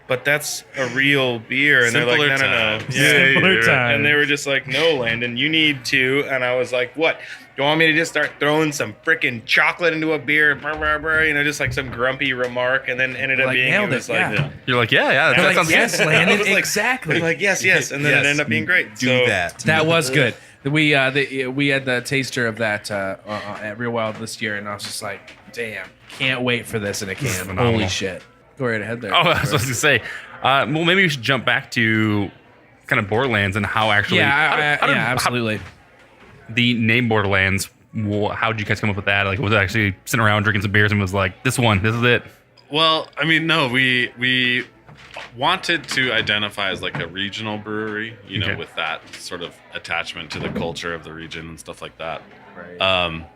but that's a real beer. And they're like, no. times. Simpler times. And they were just like, no, Landon, you need to. And I was like, what? You want me to just start throwing some freaking chocolate into a beer? You know, just like some grumpy remark. And then ended up Like, being, nailed it was it, like, yeah. You're like, that They're like, sounds yes, good. Landon, I was like- exactly. they're like, yes. And then it ended up being great. Do that. That was good. We had the taster of that at Real Wild this year, and I was just like, damn, can't wait for this in a can. phenomenal. Holy shit. Go right ahead there. Oh, I was supposed to say. Well, maybe we should jump back to kind of Borderlands and how actually. how absolutely. the name Borderlands. How did you guys come up with that? Like, was it actually sitting around drinking some beers and was like, this is it? Well, I mean, no, we wanted to identify as like a regional brewery, Okay. with that sort of attachment to the culture of the region and stuff like that. Right.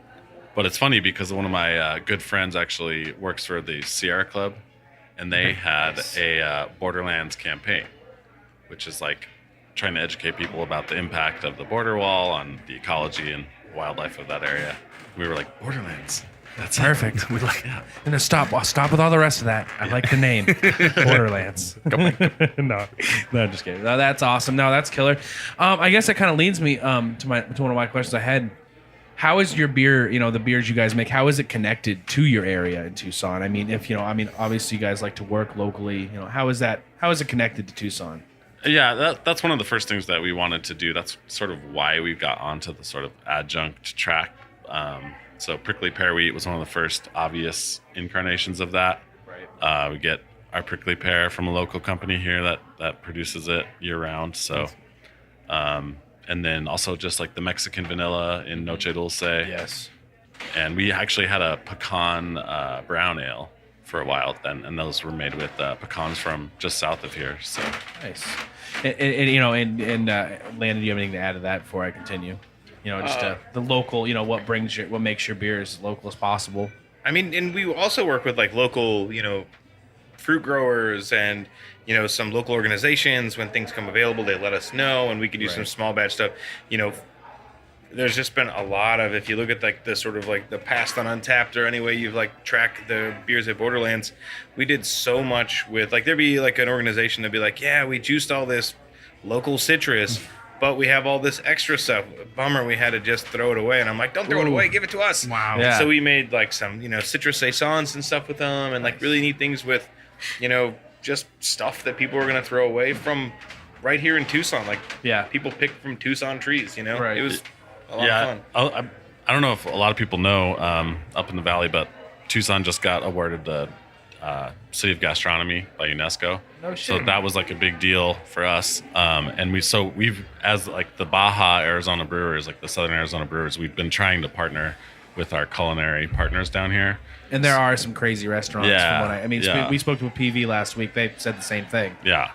But it's funny because one of my good friends actually works for the Sierra Club, and they had a Borderlands campaign, which is like trying to educate people about the impact of the border wall on the ecology and wildlife of that area. We were like, Borderlands. That's perfect. We like, and stop. I'll stop with all the rest of that. I like the name, Borderlands. no, just kidding. No, that's awesome. No, that's killer. I guess that kind of leads me to one of my questions I had. How is your beer? The beers you guys make. How is it connected to your area in Tucson? I mean, obviously you guys like to work locally. How is that? How is it connected to Tucson? Yeah, that's one of the first things that we wanted to do. That's sort of why we got onto the sort of adjunct track. So prickly pear wheat was one of the first obvious incarnations of that. Right. We get our prickly pear from a local company here that produces it year round. So, and then also just like the Mexican vanilla in Noche Dulce. Yes. And we actually had a pecan brown ale for a while then, and those were made with pecans from just south of here. So Nice. And Landon, do you have anything to add to that before I continue? The local, what makes your beer as local as possible. I mean, and we also work with like local, fruit growers and, some local organizations. When things come available, they let us know, and we can do some small batch stuff. There's just been a lot of, if you look at like the sort of like the past on Untapped or any way you've like tracked the beers at Borderlands, we did so much with like, there'd be like an organization that'd be like, yeah, we juiced all this local citrus. but we have all this extra stuff. Bummer, we had to just throw it away. And I'm like, don't throw it away, give it to us. Wow. Yeah. So we made like some, citrus saisons and stuff with them, and like really neat things with, just stuff that people were gonna throw away from right here in Tucson. Like, people picked from Tucson trees. Right. It was a lot of fun. I don't know if a lot of people know up in the valley, but Tucson just got awarded the City of Gastronomy by UNESCO. No So shit. that was like a big deal for us. And we've as like the Baja Arizona brewers, like the Southern Arizona brewers, we've been trying to partner with our culinary partners down here. And there are some crazy restaurants. Yeah, From what I mean, yeah. we spoke to a PV last week. They said the same thing. Yeah.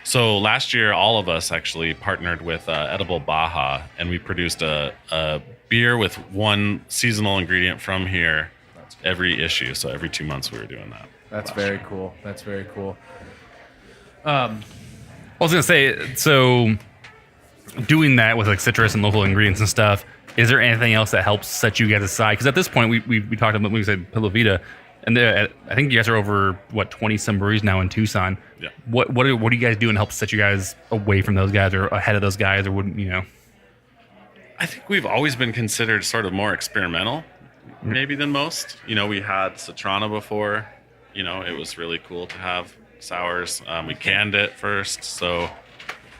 So last year, all of us actually partnered with Edible Baja, and we produced a beer with one seasonal ingredient from here every issue. So every 2 months we were doing that. That's very cool. That's very cool. I was gonna say, so doing that with like citrus and local ingredients and stuff, is there anything else that helps set you guys aside? Because at this point, we talked about, we said Pilo Vida, and I think you guys are over 20 some breweries now in Tucson. Yeah. What do you guys do to help set you guys away from those guys or ahead of those guys, or wouldn't you know? I think we've always been considered sort of more experimental, maybe than most. We had Citrana before. It was really cool to have sours. We canned it first, so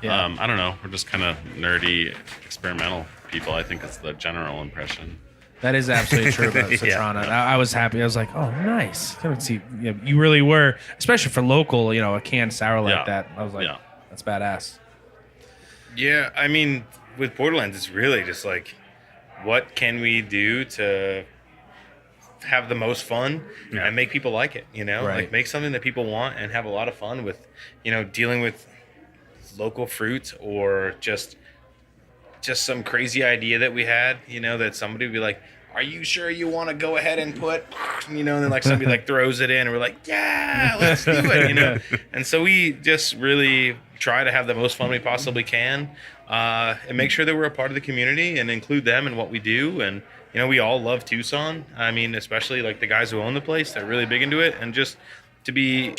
I don't know. We're just kind of nerdy, experimental people. I think is the general impression. That is absolutely true about Citrana. I was happy. I was like, oh, nice. I would see. You really were, especially for local. A canned sour like that. I was like, that's badass. Yeah, I mean, with Borderlands, it's really just like, what can we do to have the most fun and make people like it? Right. Like make something that people want and have a lot of fun with. Dealing with local fruit or just some crazy idea that we had. That somebody would be like, "Are you sure you want to go ahead and put?" And then like somebody like throws it in, and we're like, "Yeah, let's do it." And so we just really try to have the most fun we possibly can, and make sure that we're a part of the community and include them in what we do. And we all love Tucson. I mean, especially like the guys who own the place, they're really big into it. And just to be,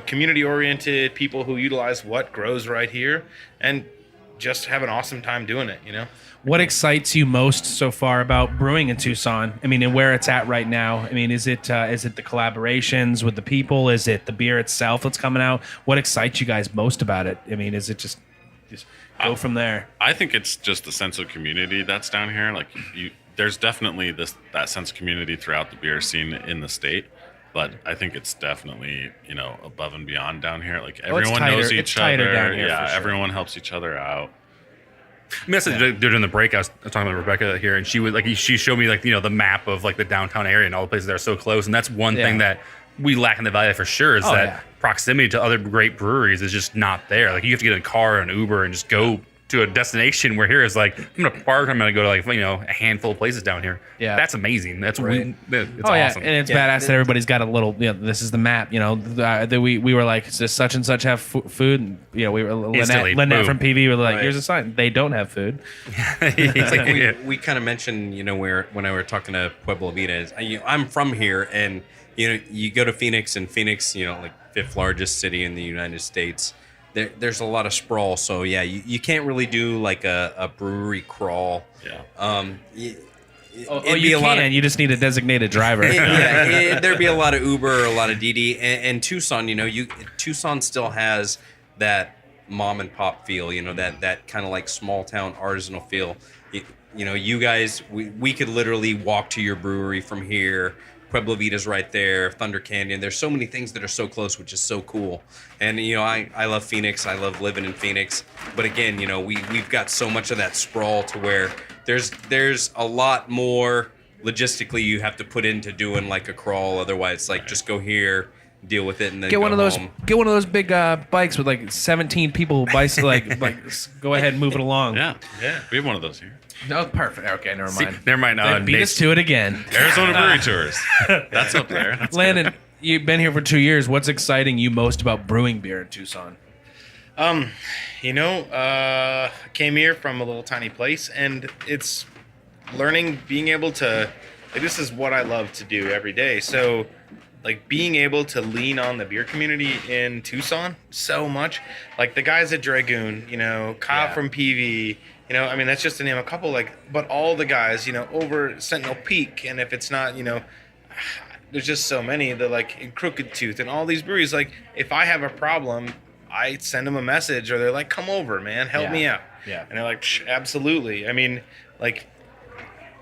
community oriented people who utilize what grows right here and just have an awesome time doing it. What excites you most so far about brewing in Tucson? I mean, and where it's at right now. I mean, is it the collaborations with the people? Is it the beer itself that's coming out? What excites you guys most about it? I mean, is it just go from there? I think it's just the sense of community that's down here. Like there's definitely that sense of community throughout the beer scene in the state. But I think it's definitely, above and beyond down here. Like everyone knows each other. Down here, yeah, for sure. everyone helps each other out. I mean, that's during the break, I was talking with Rebecca here, and she showed me the map of like the downtown area and all the places that are so close. And that's one thing that we lack in the Valley for sure is proximity to other great breweries is just not there. Like you have to get in a car or an Uber and just go to a destination, where here is like, I'm gonna park, I'm gonna go to like a handful of places down here. Yeah. That's amazing. That's Right. it's Oh yeah, awesome. and it's badass that everybody's got a little. This is the map. That we were like, does such and such have food? And, we were Instantly, Lynette boom. from PV were like, Right. here's a sign. They don't have food. It's like we kind of mentioned, when I were talking to Pueblo Vita, I'm from here, and you go to Phoenix, and Phoenix, like fifth largest city in the United States. There's a lot of sprawl, so yeah, you can't really do like a brewery crawl. Yeah. You can. You just need a designated driver. There'd be a lot of Uber or a lot of Didi, and Tucson. Tucson still has that mom and pop feel. That kind of like small town artisanal feel. You guys, we could literally walk to your brewery from here. Pueblo Vita's right there, Thunder Canyon. There's so many things that are so close, which is so cool. And I love Phoenix. I love living in Phoenix. But again, we've got so much of that sprawl to where there's a lot more logistically you have to put into doing like a crawl. Otherwise, it's like just go here, deal with it, and then Get one of those. home. Get one of those big bikes with like 17 people. Like go ahead and move it along. Yeah. We have one of those here. Oh, perfect. Okay, never mind. Never mind. Then beat us to it again. Arizona Brewery Tours. That's up there. That's Landon, you've been here for 2 years. What's exciting you most about brewing beer in Tucson? I came here from a little tiny place, and it's learning, being able to, this is what I love to do every day. So like being able to lean on the beer community in Tucson so much. Like the guys at Dragoon, you know, Kyle from PV, you know, I mean, that's just to name a couple, like, but all the guys, you know, over Sentinel Peak, and if it's not, you know, there's just so many, the like in Crooked Tooth and all these breweries, like if I have a problem, I send them a message, or they're like, come over, man, help me out. Yeah. And they're like, absolutely. I mean, like,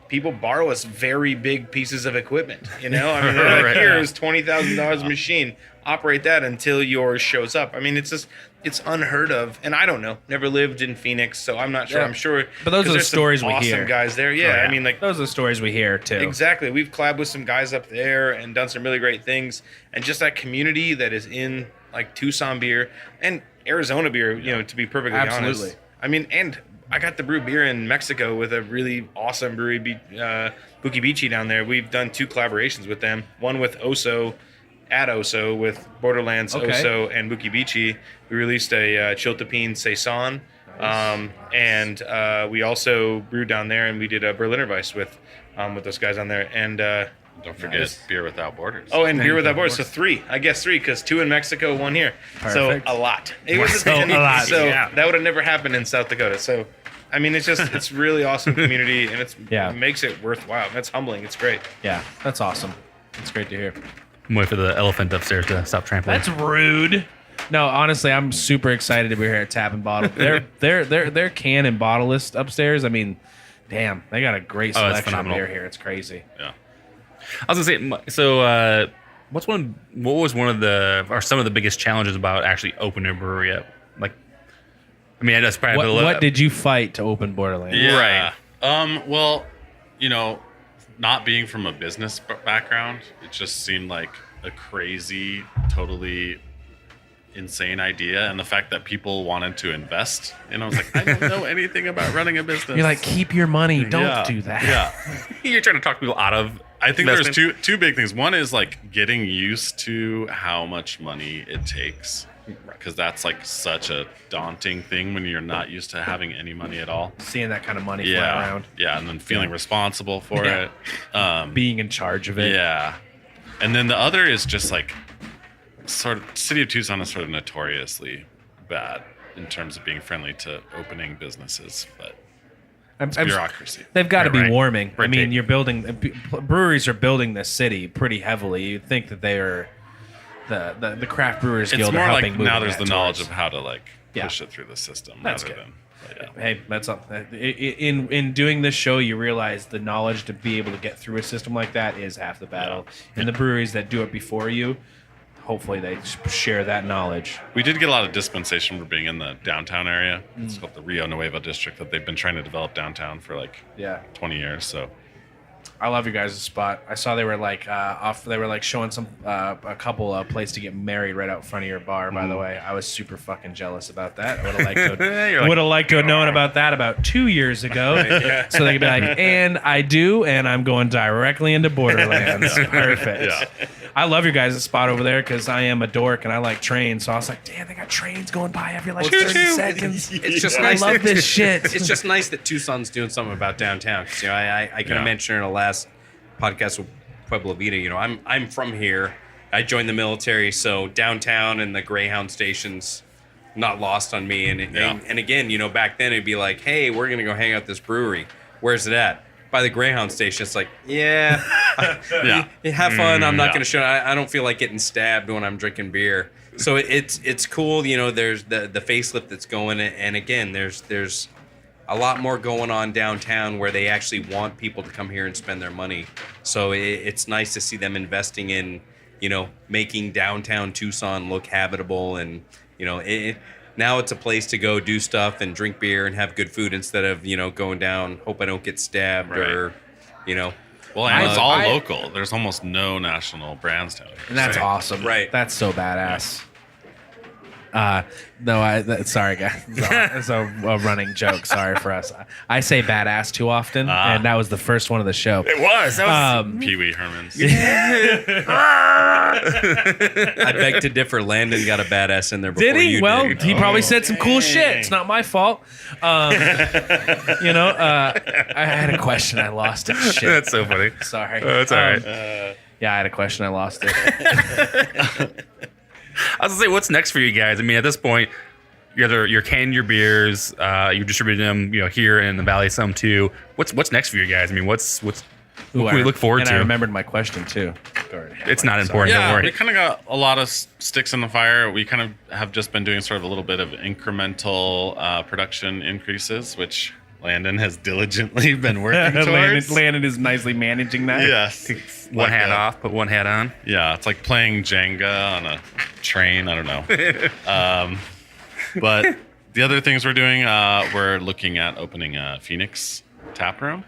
people borrow us very big pieces of equipment, you know? I mean, they're like, here's $20,000 a machine. Operate that until yours shows up. I mean, it's just, it's unheard of. And I don't know. Never lived in Phoenix, so I'm not sure. Yeah. I'm sure. But those are the there's some stories we awesome hear. guys there. Yeah, I mean, like, those are the stories we hear too. exactly. We've collabed with some guys up there and done some really great things. And just that community that is in, like, Tucson beer and Arizona beer, you know, to be perfectly honest. I mean, and I got to brew beer in Mexico with a really awesome brewery, Buki Bichi down there. We've done 2 collaborations with them. One with Oso, at Oso, with Borderlands Oso and Buki Bichi. We released a Chiltepin Saison. And we also brewed down there, and we did a Berliner Weiss with those guys on there. And Don't forget Beer Without Borders. oh, and Beer Without Borders. So 3. I guess 3, because 2 in Mexico, 1 here. Perfect. So a lot. It was So a lot, So yeah. that would have never happened in South Dakota. So, I mean, it's just, it's really awesome community, and it makes it worthwhile. That's humbling. It's great. Yeah, that's awesome. It's great to hear. I'm waiting for the elephant upstairs to stop trampling. That's rude. No, honestly, I'm super excited to be here at Tap and Bottle. Their can and bottle list upstairs. I mean, damn, they got a great selection of phenomenal. beer here. It's crazy. Yeah. I was gonna say, so what was one of the, or some of the biggest challenges about actually opening a brewery up? Like, I mean, that's probably What did you fight to open Borderlands? Yeah. Right. Well, you know, not being from a business background, it just seemed like a crazy, totally insane idea. And the fact that people wanted to invest, and I was like, I don't know anything about running a business. You're like, keep your money. Don't Yeah. do that. Yeah. You're trying to talk people out of. I think there's investment? two big things. One is like getting used to how much money it takes, because that's like such a daunting thing when you're not used to having any money at all. Seeing that kind of money fly around. Yeah, and then feeling responsible for it. Being in charge of it. Yeah. And then the other is just like sort of city of Tucson is sort of notoriously bad in terms of being friendly to opening businesses, but it's bureaucracy. They've got to be Right. warming. I Red mean, tape. you're building breweries are building this city pretty heavily. You'd think that they are the craft brewers It's guild are more helping like move now there's that the knowledge towards- of how to like Yeah. push it through the system That's rather good. than but yeah. Hey, that's something. In doing this show, you realize the knowledge to be able to get through a system like that is half the battle. And the breweries that do it before you, hopefully they share that knowledge. We did get a lot of dispensation for being in the downtown area. It's called the Rio Nuevo district that they've been trying to develop downtown for like 20 years. So I love your guys' spot. I saw they were like They were like showing some a couple a place to get married right out front of your bar. By the way, I was super fucking jealous about that. I would have liked to. Would have liked to have known about that about 2 years ago. So they could be like, and I do, and I'm going directly into Borderlands. Perfect. Yeah. I love your guys' spot over there because I am a dork and I like trains. So I was like, damn, they got trains going by every like 30 seconds. It's just I nice. love this shit. It's just nice that Tucson's doing something about downtown. 'Cause, you know, I kind of mentioned in the last podcast with Pueblo Vita. You know, I'm from here. I joined the military, so downtown and the Greyhound stations not lost on me. And again, you know, back then it'd be like, hey, we're gonna go hang out at this brewery. Where's it at? By the Greyhound station. It's like, yeah, have fun. I'm not going to show. I don't feel like getting stabbed when I'm drinking beer. So it's cool. You know, there's the facelift that's going, and again, there's a lot more going on downtown where they actually want people to come here and spend their money. So it's nice to see them investing in, you know, making downtown Tucson look habitable, and you know, now it's a place to go do stuff and drink beer and have good food instead of, you know, going down, hope I don't get stabbed or, you know. Well, and it's all local. There's almost no national brands down here. And that's awesome. Right. That's so badass. Sorry, guys. It's a running joke. Sorry for us. I say badass too often, and that was the first one of the show. It was. That was Pee Wee Herman's. I beg to differ. Landon got a badass in there before Did he? you Well, did. he probably said some cool shit. It's not my fault. I had a question. I lost it. Shit. that's so funny. Sorry. That's all right. Yeah, I had a question. I lost it. I was gonna say, what's next for you guys? I mean, at this point, you're canning your beers, you're distributing them, here in the valley some too. What's next for you guys? I mean, what can we look forward and to? I remembered my question too. It's not important. Yeah, Don't worry. we kind of got a lot of sticks in the fire. We kind of have just been doing sort of a little bit of incremental production increases, which Landon has diligently been working towards. Landon is nicely managing that. Yes. One hat off, put one hat on. Yeah, it's like playing Jenga on a train. I don't know. But the other things we're doing, we're looking at opening a Phoenix tap room.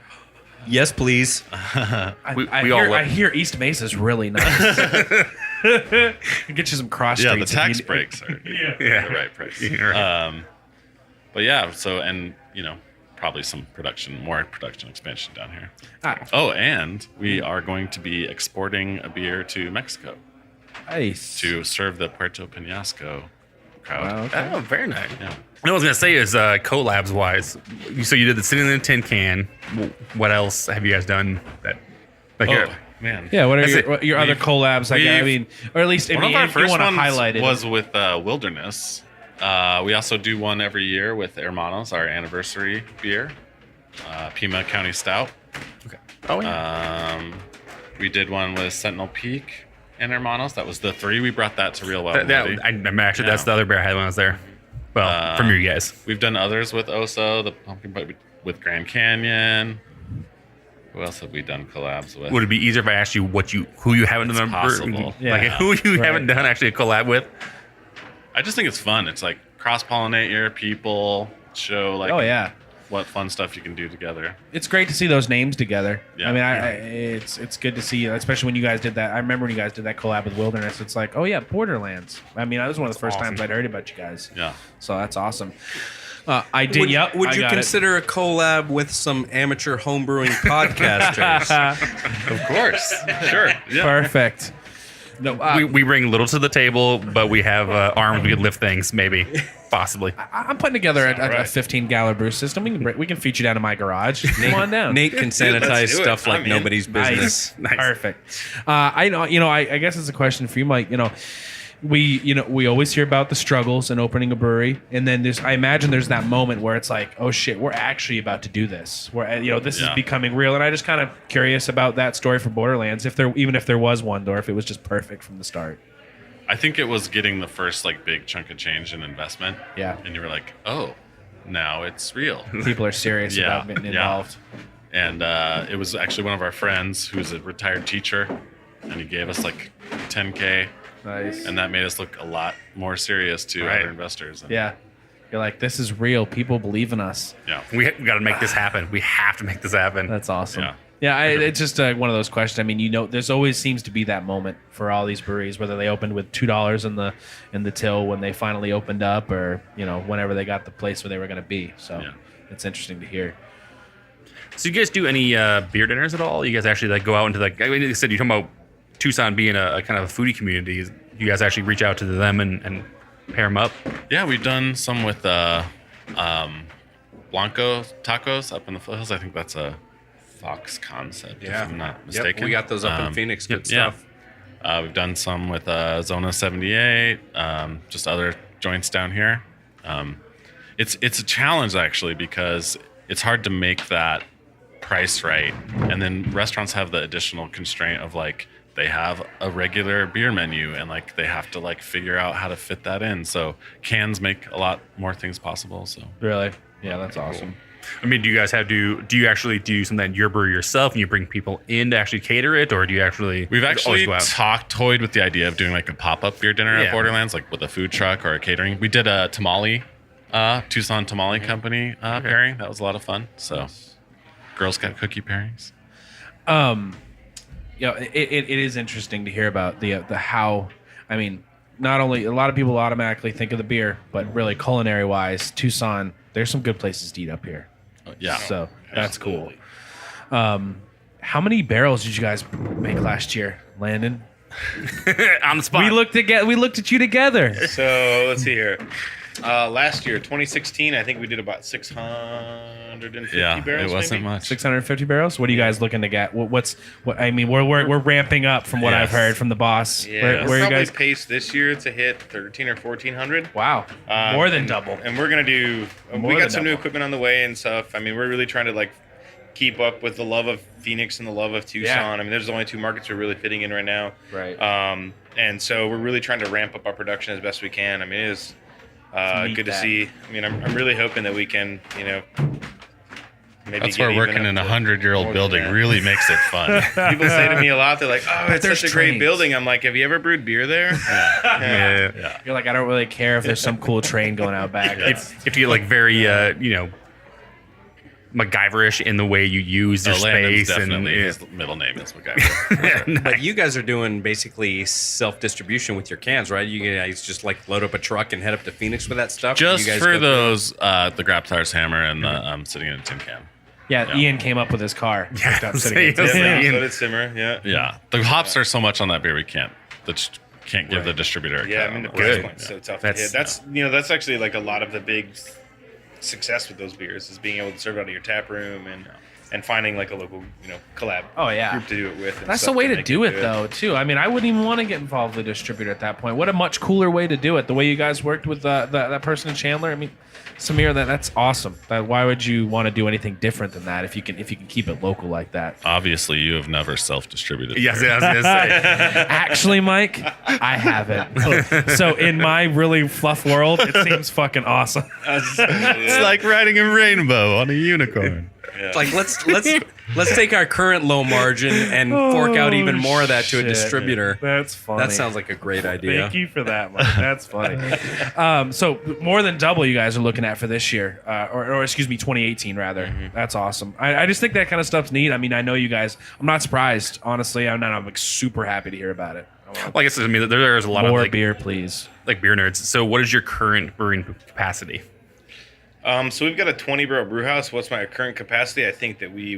Yes, please. I hear East Mesa's really nice. Get you some cross Yeah, streets. the tax breaks are the right price. But yeah, so probably some more production expansion down here. Oh, and we are going to be exporting a beer to Mexico Nice. to serve the Puerto Penasco crowd. Okay. Oh, very nice. Yeah. What I was gonna say is collabs wise. So you did the sitting in a tin can. What else have you guys done? Oh, man. Yeah, what are That's your other collabs? Or at least One of our if you first want to ones highlight it. was with Wilderness. We also do one every year with Hermanos, our anniversary beer, Pima County Stout. Okay. Oh yeah. We did one with Sentinel Peak and Hermanos. That was the 3. We brought that to Real Wild Woody. That's the other beer I had when I was there. Well, from you guys. We've done others with Oso, the pumpkin, but with Grand Canyon. Who else have we done collabs with? Would it be easier if I asked you who you haven't done? possible. Like who you haven't done actually a collab with? I just think it's fun. It's like cross-pollinate your people, show Oh yeah, what fun stuff you can do together. it's great to see those names together. Yeah. I mean, it's good to see, especially when you guys did that. I remember when you guys did that collab with Wilderness. It's like, oh yeah, Borderlands. I mean, that was one of the first times I'd heard about you guys. Yeah. So that's awesome. I did. Would I you got it. consider a collab with some amateur homebrewing podcasters? Of course. Sure. Yeah. Perfect. No, We bring little to the table, but we have arms we could lift things, maybe, possibly. I'm putting together a right. 15-gallon brew system. We can feed you down to my garage. Come on down. Nate can sanitize let's do it. stuff like I'm in. nobody's business. Nice. Perfect. I know. I guess it's a question for you, Mike. We always hear about the struggles in opening a brewery, and then I imagine there's that moment where it's like, oh shit, we're actually about to do this. Where this is becoming real, and I just kind of curious about that story for Borderlands, if there was one, or if it was just perfect from the start. I think it was getting the first big chunk of change in investment. Yeah. And you were like, oh, now it's real. People are serious Yeah, about getting yeah. involved. And it was actually one of our friends who's a retired teacher, and he gave us $10K, Nice. and that made us look a lot more serious to Right. other investors. And, Yeah. You're like, this is real. People believe in us. Yeah. We got to make this happen. We have to make this happen. That's awesome. Yeah. Yeah, it's just one of those questions. I mean, there's always seems to be that moment for all these breweries, whether they opened with $2 in the till when they finally opened up, or whenever they got the place where they were going to be. So Yeah. it's interesting to hear. So you guys do any beer dinners at all? You guys actually go out into like you said, you're talking about Tucson being a kind of a foodie community. You guys actually reach out to them and pair them up? Yeah, we've done some with Blanco tacos up in the foothills. I think that's a Fox concept, if I'm not mistaken. Yep, we got those up in Phoenix. Good stuff. We've done some with Zona 78, just other joints down here. It's a challenge, actually, because it's hard to make that price right. And then restaurants have the additional constraint of they have a regular beer menu, and they have to figure out how to fit that in. So cans make a lot more things possible. So Really? Yeah, that's awesome. I mean, do you actually do something at your brewery yourself and you bring people in to actually cater it, or do you actually? we've always actually go out? toyed with the idea of doing a pop-up beer dinner Yeah. at Borderlands, with a food truck or a catering. We did a tamale, Tucson Tamale Company pairing. That was a lot of fun. So Girl Scout cookie pairings. It is interesting to hear about the how. I mean, not only a lot of people automatically think of the beer, but really culinary wise, Tucson, there's some good places to eat up here. Yeah. So that's cool. How many barrels did you guys make last year, Landon? On the spot. We looked at you together. So let's see here. Last year, 2016, I think we did about 650 Yeah, barrels. it wasn't maybe? much. 650 barrels. What are you guys looking to get? I mean, we're ramping up from what I've Yes. heard from the boss. Yeah, Where we're are you probably guys? paced this year to hit 13 or 1400. Wow, more than double. And we're gonna do. More We than got some new double. equipment on the way and stuff. I mean, we're really trying to like keep up with the love of Phoenix and the love of Tucson. Yeah. I mean, there's only two markets we're really fitting in right now. Right. And so we're really trying to ramp up our production as best we can. I mean, it is neat good to that. see. I mean, I'm really hoping that we can, maybe That's get where even working up in a to 100-year-old more than building that. really makes it fun. People say to me a lot, they're like, "Oh, it's there's such a great trains. building." I'm like, "Have you ever brewed beer there?" Yeah. You're like, I don't really care if there's some cool train going out back. If you get like very, MacGyverish in the way you use your Landon's space, and definitely his middle name is MacGyver. But you guys are doing basically self-distribution with your cans, right? You guys just like load up a truck and head up to Phoenix with that stuff. Just You guys for go through- those, the Grabthar's hammer and the sitting in a tin can. Yeah, Yeah. Ian came up with his car. Yeah, Picked up sitting in so his- yeah. So did Simmer. Yeah. Yeah, the hops are so much on that beer we can't give the distributor. A Yeah, cut I mean the on price that. point's so tough That's- to hit. That's actually like a lot of the big success with those beers is being able to serve out of your tap room and finding like a local collab Oh, yeah. group to do it with. And That's the stuff way to make do it, good. though, too. I mean, I wouldn't even want to get involved with a distributor at that point. What a much cooler way to do it. The way you guys worked with that person in Chandler. I mean, Samir, that's awesome. Why would you want to do anything different than that if you can keep it local like that? Obviously, you have never self-distributed. Yes, I was gonna say. Actually, Mike, I haven't. So in my really fluff world, it seems fucking awesome. It's like riding a rainbow on a unicorn. It's like let's take our current low margin and fork out even more of that to a shit. distributor. That's funny. That sounds like a great idea. Thank you for that, Mike. That's funny. So more than double you guys are looking at for this year, or excuse me, 2018 rather. That's awesome. I just think that kind of stuff's neat. I mean, I know you guys. I'm not surprised, honestly. I'm like super happy to hear about it. Like I said, I mean, there's a lot More of like beer, please. beer nerds. So, what is your current brewing capacity? So we've got a 20 barrel brew house. What's my current capacity? I think that we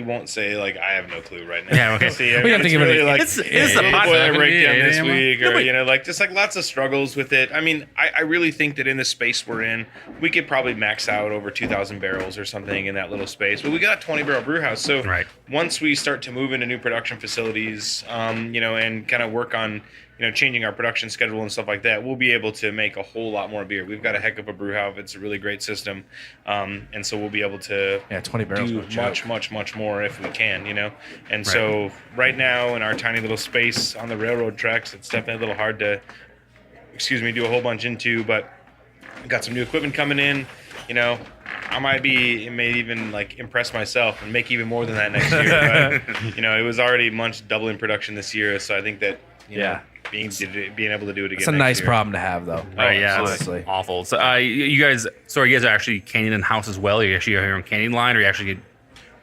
won't say like I have no clue right now. Yeah, okay. See, I We mean, have to it's give it a- really like it's a little podcast. boiler breakdown this Yeah, week, yeah. or like just like lots of struggles with it. I mean, I really think that in the space we're in, we could probably max out over 2,000 barrels or something in that little space. But we got a 20 barrel brew house, so Right. once we start to move into new production facilities, and kind of work on changing our production schedule and stuff like that, we'll be able to make a whole lot more beer. We've got a heck of a brew house. It's a really great system. And so we'll be able to 20 barrels. do no joke. much more if we can, And so right now in our tiny little space on the railroad tracks, it's definitely a little hard to, do a whole bunch into, but we've got some new equipment coming in, it may even like impress myself and make even more than that next year. But, it was already much double in production this year. So I think that, being able to do it again. It's a next nice year. problem to have, though. Oh yeah, absolutely. it's awful. So, you guys are actually canning in house as well? You actually have your own canning line, or you actually?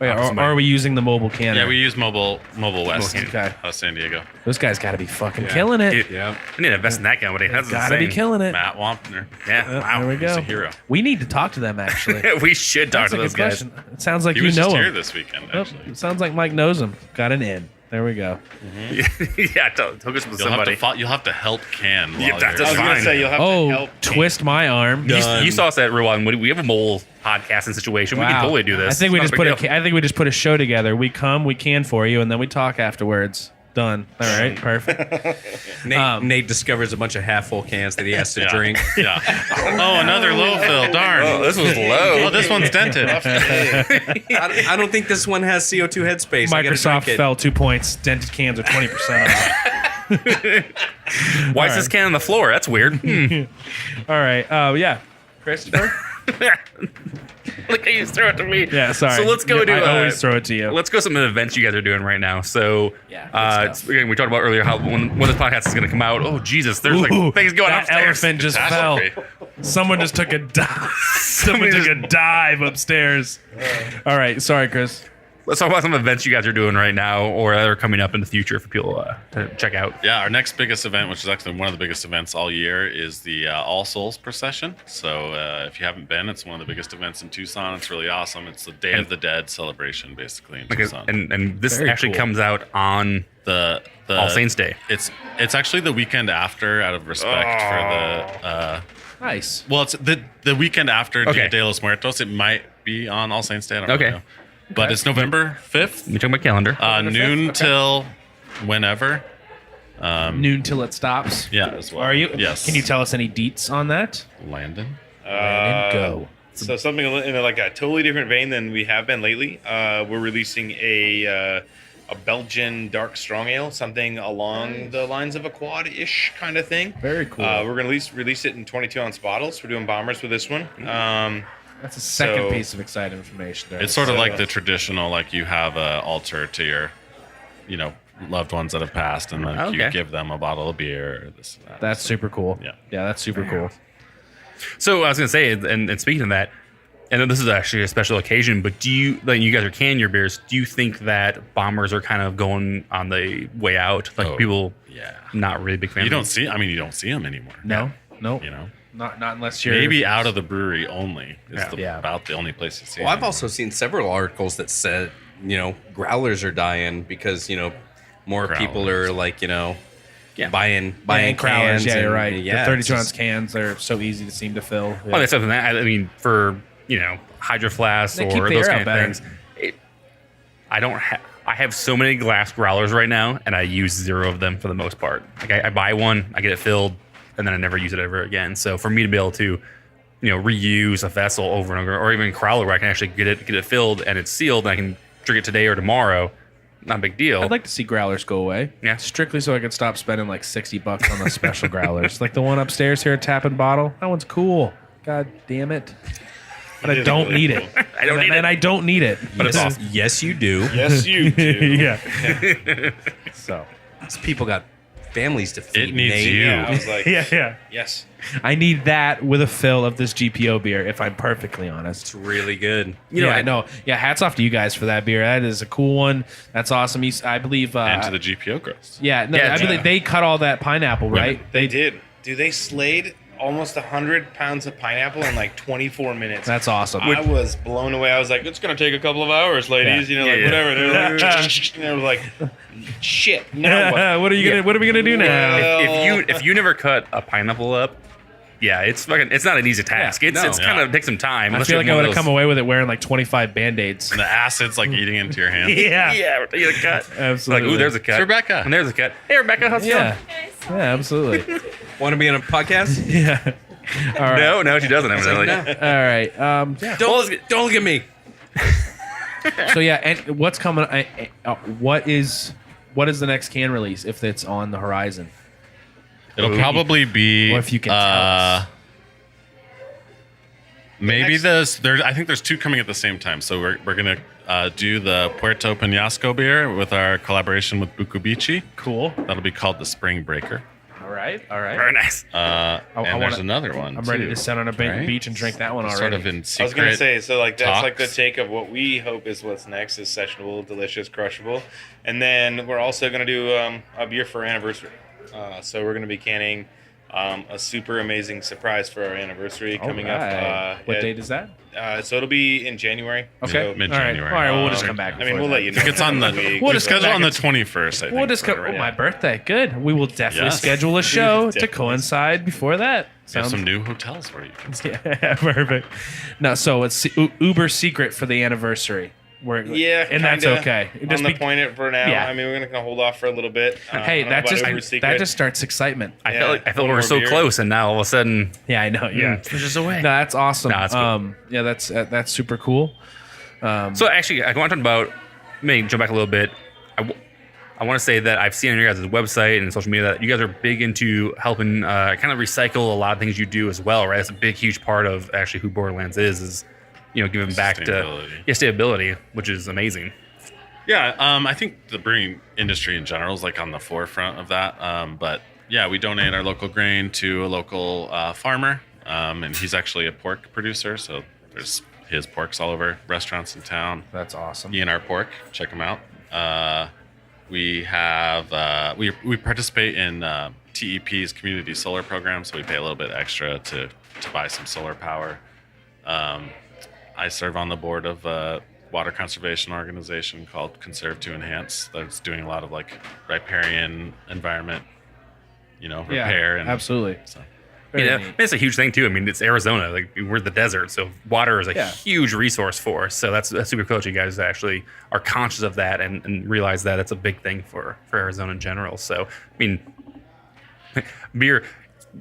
Wait, or are we using the mobile canner? Yeah, we use Mobile West, Okay. San Diego. Those guys got to be fucking killing it. Dude, I need to invest in that company. That's Gotta be insane. killing it. Matt Wampner. Yeah, wow. There we He's go. a hero. We need to talk to them, actually. We should talk That's to a those good guys. question. It sounds like He you was know just here him. this weekend, Oh, actually. it sounds like Mike knows him. Got an in. There we go. Yeah, talk us with You'll somebody. you'll have to help can. Yeah, while that's you're- I was going to fine. say, you'll have to Oh, help. twist my arm. You saw us at Real One. We have a mole podcasting situation. We can Wow. totally do this. I think we It's just not a put big deal. I think we just put a show together. We come, we can for you, and then we talk afterwards. Done. All right. Perfect. Nate discovers a bunch of half full cans that he has to Yeah. drink. Yeah. Oh, another low fill. Darn. Oh, this was low. Oh, this one's dented. I don't think this one has CO2 headspace. I gotta Microsoft drink it. fell 2 points. Dented cans are 20% off. Why is this can on the floor? That's weird. All right. Yeah. Christopher? Look, you just throw it to me. Yeah, sorry. So let's go to. I always throw it to you. Let's go to some of the events you guys are doing right now. So, Yeah, good stuff. again, we talked about earlier how when this podcast is going to come out. Oh Jesus, there's Ooh, like things going that upstairs. elephant just fell. Catastrophe. Someone just took a dive. Someone took a dive upstairs. All right. Sorry, Chris. Let's talk about some events you guys are doing right now or that are coming up in the future for people to check out. Yeah, our next biggest event, which is actually one of the biggest events all year, is the All Souls procession. So if you haven't been, it's one of the biggest events in Tucson. It's really awesome. It's the Day of the Dead celebration, basically, in Tucson. And this Very actually cool. comes out on the All Saints Day. It's actually the weekend after, out of respect for the. Nice. Well, it's the weekend after Okay. Dia de los Muertos. It might be on All Saints Day. I don't really Okay. know. But it's November 5th, Let me check my calendar. noon till whenever. Noon till it stops. Yeah, as well. Are you? Yes. Can you tell us any deets on that? Landon? Landon, go. So something in like a totally different vein than we have been lately. We're releasing a Belgian dark strong ale, something along the lines of a quad-ish kind of thing. Very cool. We're gonna release it in 22-ounce bottles. We're doing bombers with this one. That's a second so- piece of exciting information there. It's sort of So- like the traditional, like you have an altar to your, loved ones that have passed, and then you Okay. give them a bottle of beer or this and that. That's super cool. Yeah. Yeah, that's super cool. So I was going to say, and speaking of that, and this is actually a special occasion, but do you, like you guys are canning your beers, do you think that bombers are kind of going on the way out? Like people Yeah. not really big fans? You don't see them anymore. No, no, You know? not unless you're Maybe out of the brewery only is Yeah. about the only place you see Well, I've them. also seen several articles that said, growlers are dying because, more people Growlers. are like, Yeah. buying buying crowlers. cans. Yeah, you're and- right. Yeah, the it's 32 ounce just- cans, they're so easy to seem to fill. Yeah. Well, that's something that I mean, for hydro flasks They keep or the those air kind out of better. things. I have so many glass growlers right now, and I use 0 of them for the most part. Like I buy one, I get it filled, and then I never use it ever again. So for me to be able to, reuse a vessel over and over, or even a growler where I can actually get it filled and it's sealed, and I can drink it today or tomorrow, not a big deal. I'd like to see growlers go away. Yeah. Strictly so I could stop spending like $60 on the special growlers. Like the one upstairs here at Tap and Bottle. That one's cool. God damn it. But I is don't really need cool. it. I don't need And it. I don't need it. But it's awesome. Yes, you do. Yes, you do. yeah. So. These people got families to feed. It needs Nate. you. Yeah, I was like, Yeah. yes. I need that with a fill of this GPO beer, if I'm perfectly honest. It's really good. I know. Yeah, hats off to you guys for that beer. That is a cool one. That's awesome. I believe. And to the GPO girls. Yeah, no, Yeah, I believe they cut all that pineapple, right? They did. Dude, they slayed almost 100 pounds of pineapple in like 24 minutes. That's awesome. I was blown away. I was like, it's going to take a couple of hours, ladies. Yeah. Whatever. They're like, and they were like, shit, now what? What are we gonna do now? Well- If you never cut a pineapple up, yeah, it's not an easy task. It's no. kind of takes some time. I unless feel you're like I one would of have come those- away with it wearing like 25 band-aids. And the acid's like eating into your hands. Yeah. Yeah, you get a cut. Absolutely. Like, ooh, there's a cut. It's Rebecca. And there's a cut. Hey, Rebecca, how's it Yeah. going? Yeah, absolutely. Want to be on a podcast? Yeah. All right. No, she doesn't. Evidently. All right. Yeah. Don't look at me. So yeah, and what's coming? What is the next can release if it's on the horizon? It'll probably be. Or if you can tell us. Maybe next- I think there's 2 coming at the same time. So we're gonna do the Puerto Penasco beer with our collaboration with Bukubichi. Cool. That'll be called the Spring Breaker. All right. All right. Very nice. And I there's wanna- another one. I'm ready too, to sit on a right? beach and drink that one already. Sort of in I was secret. gonna say, so like that's like the talks. take of what we hope is what's next is sessionable, delicious, crushable, and then we're also gonna do a beer for our anniversary. So we're gonna be canning a super amazing surprise for our anniversary coming All right. up. What date is that? So it'll be in January. Okay. So, mid-January. All right. Well, we'll just come back. I mean, before we'll that. let you know. It's on the. Week. We'll It's just come scheduled back on the and- 21st. I think. We'll just for go. right Oh, my now. birthday. Good. We will definitely Yes. schedule a show to Definitely. coincide before that. We have Sounds some new hotels where you can. yeah, perfect. No, so it's uber secret for the anniversary. Yeah, and that's kinda okay. On the point it for now. Yeah. I mean, we're gonna kind of hold off for a little bit. Hey, I don't know that about just over secret. that just starts excitement. I Yeah, felt one we were more so beer. close, and now all of a sudden, Yeah, I know. Yeah, it's just away. no, that's awesome. No, that's cool. Yeah, that's super cool. So actually, I want to talk about. Maybe jump back a little bit. I want to say that I've seen on your guys' website and social media that you guys are big into helping kind of recycle a lot of things you do as well, right? That's a big, huge part of actually who Borderlands is giving back to Sustainability. sustainability, which is amazing. Yeah, I think the brewing industry in general is like on the forefront of that. But yeah, we donate our local grain to a local farmer, and he's actually a pork producer. So there's his pork's all over restaurants in town. That's awesome. E&R Pork, check them out. We have we participate in TEP's community solar program, so we pay a little bit extra to buy some solar power. I serve on the board of a water conservation organization called Conserve to Enhance that's doing a lot of like riparian environment, repair. And absolutely. So. It's a huge thing too. I mean, it's Arizona. Like we're the desert, so water is a huge resource for us. So that's super cool that you guys actually are conscious of that and realize that it's a big thing for Arizona in general. So I mean, beer,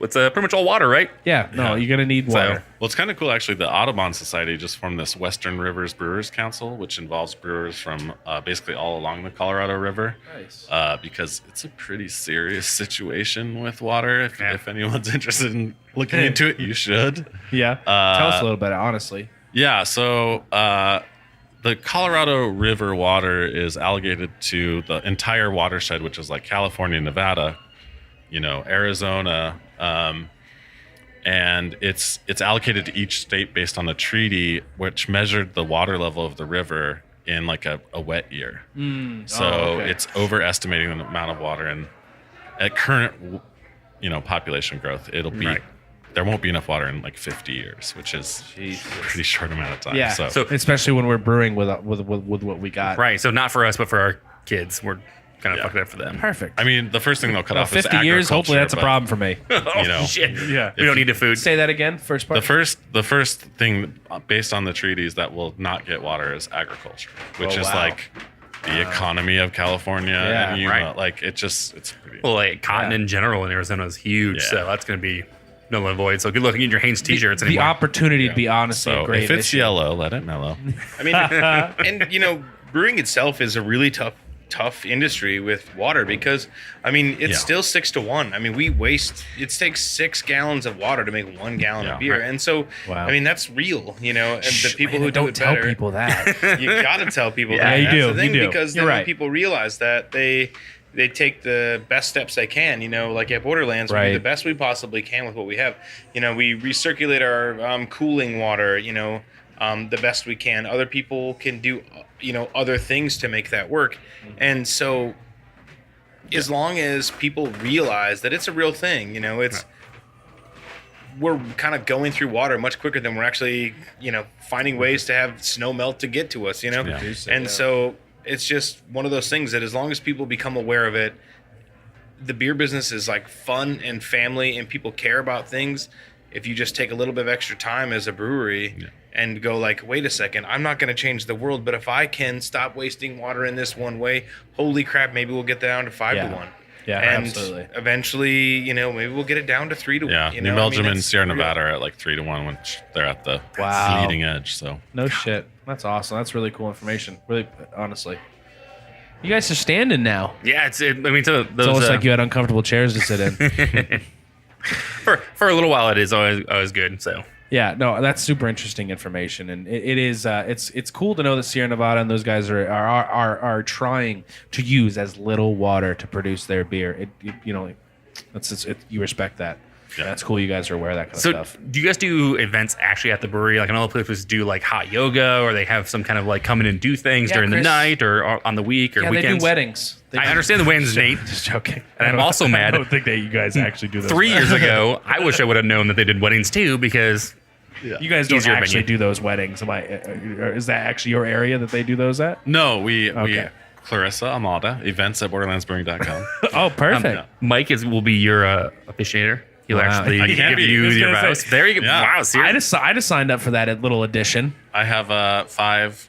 it's pretty much all water, right? Yeah. No, you're gonna need water. Well, it's kind of cool actually. The Audubon Society just formed this Western Rivers Brewers Council, which involves brewers from basically all along the Colorado River. Nice. Because it's a pretty serious situation with water. If anyone's interested in looking into it, you should. Yeah. Tell us a little bit, honestly. Yeah. So the Colorado River water is allocated to the entire watershed, which is like California, Nevada, Arizona. And it's allocated to each state based on a treaty which measured the water level of the river in like a wet year. It's overestimating the amount of water, and at current population growth, it'll be there won't be enough water in like 50 years, which is a pretty short amount of time. Yeah. So especially when we're brewing with what we got. Right. So not for us, but for our kids. We're kind of fucked it up for them. Perfect. I mean, the first thing they'll cut off is 50 years. Hopefully, that's a but, problem for me. Shit. Yeah. We don't need the food. Say that again. First part. The first thing based on the treaties that will not get water is agriculture, which is like the economy of California. Yeah, and like it's pretty. Well, like cotton in general in Arizona is huge, so that's going to be null and void. So good luck getting your Hanes t-shirts the anymore. opportunity to be honestly So a great if it's issue. yellow, let it mellow. I mean, and brewing itself is a really tough industry with water because it's still 6 to 1. I mean, it takes 6 gallons of water to make 1 gallon of beer. And so that's real, and the people who do don't it tell better, people that. you gotta tell people Yeah, that. you That's do, the thing, you do. because You're then right. when people realize that they take the best steps they can, like at Borderlands, we do the best we possibly can with what we have. We recirculate our cooling water, the best we can. Other people can do other things to make that work. And so as long as people realize that it's a real thing, we're kind of going through water much quicker than we're actually finding ways to have snow melt to get to us, so it's just one of those things that as long as people become aware of it, the beer business is like fun and family and people care about things. If you just take a little bit of extra time as a brewery and go like, wait a second, I'm not going to change the world, but if I can stop wasting water in this one way, holy crap, maybe we'll get down to 5 to 1. Yeah, and absolutely. Eventually, maybe we'll get it down to 3 to 1. Yeah, New Belgium and Sierra Nevada are at like 3 to 1, which they're at the leading edge. So No shit. That's awesome. That's really cool information. Really, honestly. You guys are standing now. Yeah, so those, It's almost like you had uncomfortable chairs to sit in. for a little while it is always good. So Yeah, no, that's super interesting information, and it is. It's cool to know that Sierra Nevada and those guys are trying to use as little water to produce their beer. You respect that. Yeah. That's cool. You guys are aware of that kind of So stuff. do you guys do events actually at the brewery? Like I know places do like hot yoga, or they have some kind of like come in and do things Yeah, during the Chris. night or on the week or Yeah, weekends. they do weddings. I understand the weddings, Nate. Just joking. And I'm also mad. I don't think that you guys actually do those. 3 years ago, I wish I would have known that they did weddings too, because You guys don't Easier actually venue. do those weddings. Is that actually your area that they do those at? no, we Okay. Clarissa Amada, events at borderlandsbrewing.com. Oh, perfect. Yeah. Will be your officiator. He'll Wow. actually I can't give be. you I was your gonna vows. say- There you go. Yeah. Wow, I seriously. just signed up for that little addition. I have 5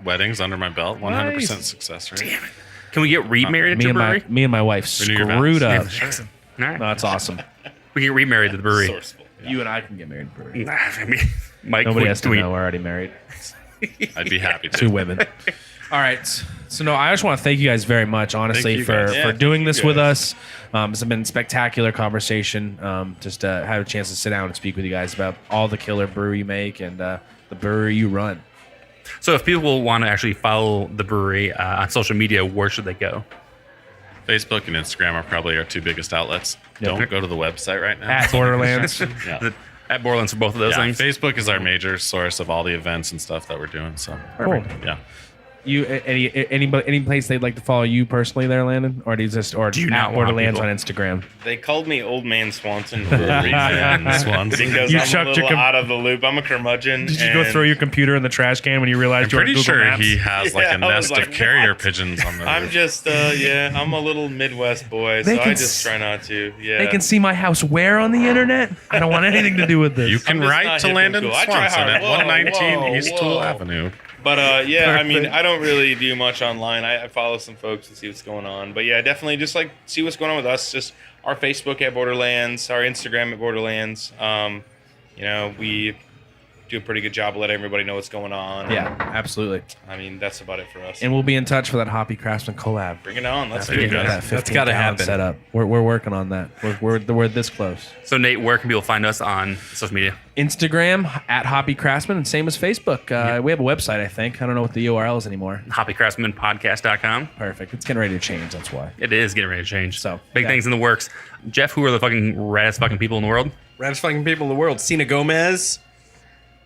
weddings under my belt, 100% Nice. success rate. Damn it. Can we get remarried at Me your and brewery? me and my wife Renew your screwed vows. up. Yeah, Excellent. All right. No, that's awesome. We can get remarried at the brewery. Sourceful. You and I can get married. in Brewery. I mean, Mike, Nobody we- has to we- know we're already married. I'd be happy to. 2 women. All right. So no, I just want to thank you guys very much, honestly, Thank you for guys. Yeah, for doing thank this you with guys. us. It's been a spectacular conversation. Just have a chance to sit down and speak with you guys about all the killer brew you make and the brewery you run. So if people want to actually follow the brewery on social media, where should they go? Facebook and Instagram are probably our 2 biggest outlets. Yep. Don't go to the website right now. At Borderlands. Yeah. at Borderlands for both of those Yeah, things. Facebook is our major source of all the events and stuff that we're doing. So Cool. yeah. You any place they'd like to follow you personally there, Landon, or do you just or Do you at not want Borderlands people? on Instagram? They called me Old Man Swanson for a Man, reason. Swanson. Because You I'm a chucked your little out of the loop. I'm a curmudgeon. Did you go throw your computer in the trash can when you realized I'm you were on pretty Google sure Maps? he has like Yeah, a I was nest like, of carrier what? pigeons on the I'm roof. just, I'm a little Midwest boy, They so can I just try not to. Yeah. They can see my house where on the internet? I don't want anything to do with this. You can I'm just write not to hip and Landon cool. I try Swanson hard. at Whoa, 119 whoa, East whoa. Toole Avenue. But yeah, I mean, Perfect. I don't really do much online. I follow some folks and see what's going on. But yeah, definitely just like see what's going on with us. Just our Facebook at Borderlands, our Instagram at Borderlands. You know, we do a pretty good job of letting everybody know what's going on. Yeah, absolutely. I mean, that's about it for us. And we'll be in touch for that Hoppy Craftsman collab. Bring it on. Let's do There it, you go. guys. That's gotta happen. Set up. We're working on that. We're this close. So Nate, where can people find us on social media? Instagram at Hoppy Craftsman, and same as Facebook. We have a website, I think. I don't know what the URL is anymore. HoppyCraftsmanPodcast.com. Perfect. It's getting ready to change. That's why. It is getting ready to change. So, big yeah. things in the works. Jeff, who are the fucking raddest fucking people in the world? Raddest fucking people in the world. Cena Gomez,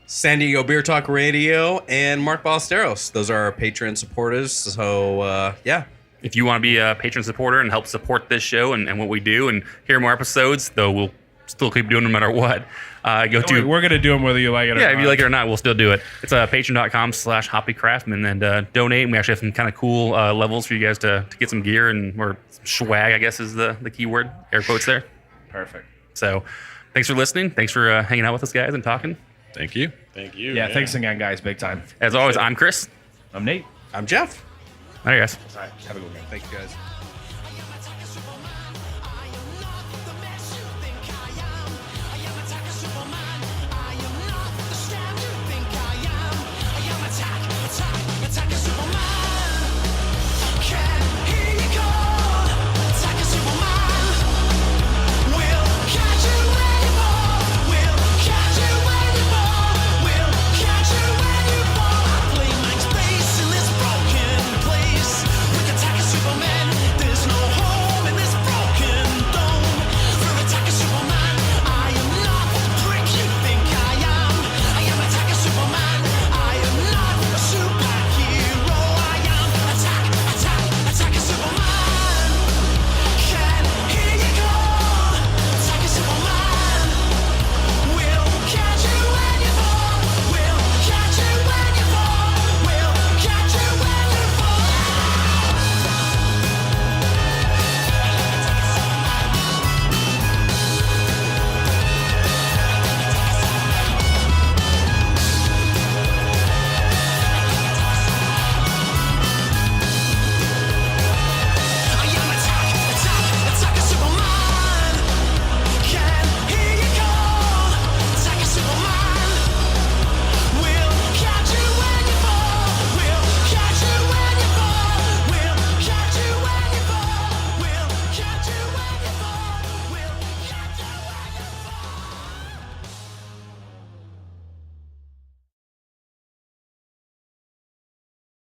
San Diego Beer Talk Radio, and Mark Ballesteros. Those are our Patreon supporters. So, yeah. If you want to be a patron supporter and help support this show and what we do and hear more episodes, though we'll still keep doing no matter what, go to... We're gonna do them whether you like it or Yeah, not. if you like it or not, we'll still do it. It's patreon.com/hoppycraftman and donate. And we actually have some kind of cool levels for you guys to get some gear and or some swag, I guess is the key word, air quotes there. Perfect. So thanks for listening. Thanks for hanging out with us, guys, and talking. Thank you. Thank you. Yeah, thanks again, guys. Big time. As always, I'm Chris. I'm Nate. I'm Jeff. All right, guys. All right, have a good one. Thank you, guys.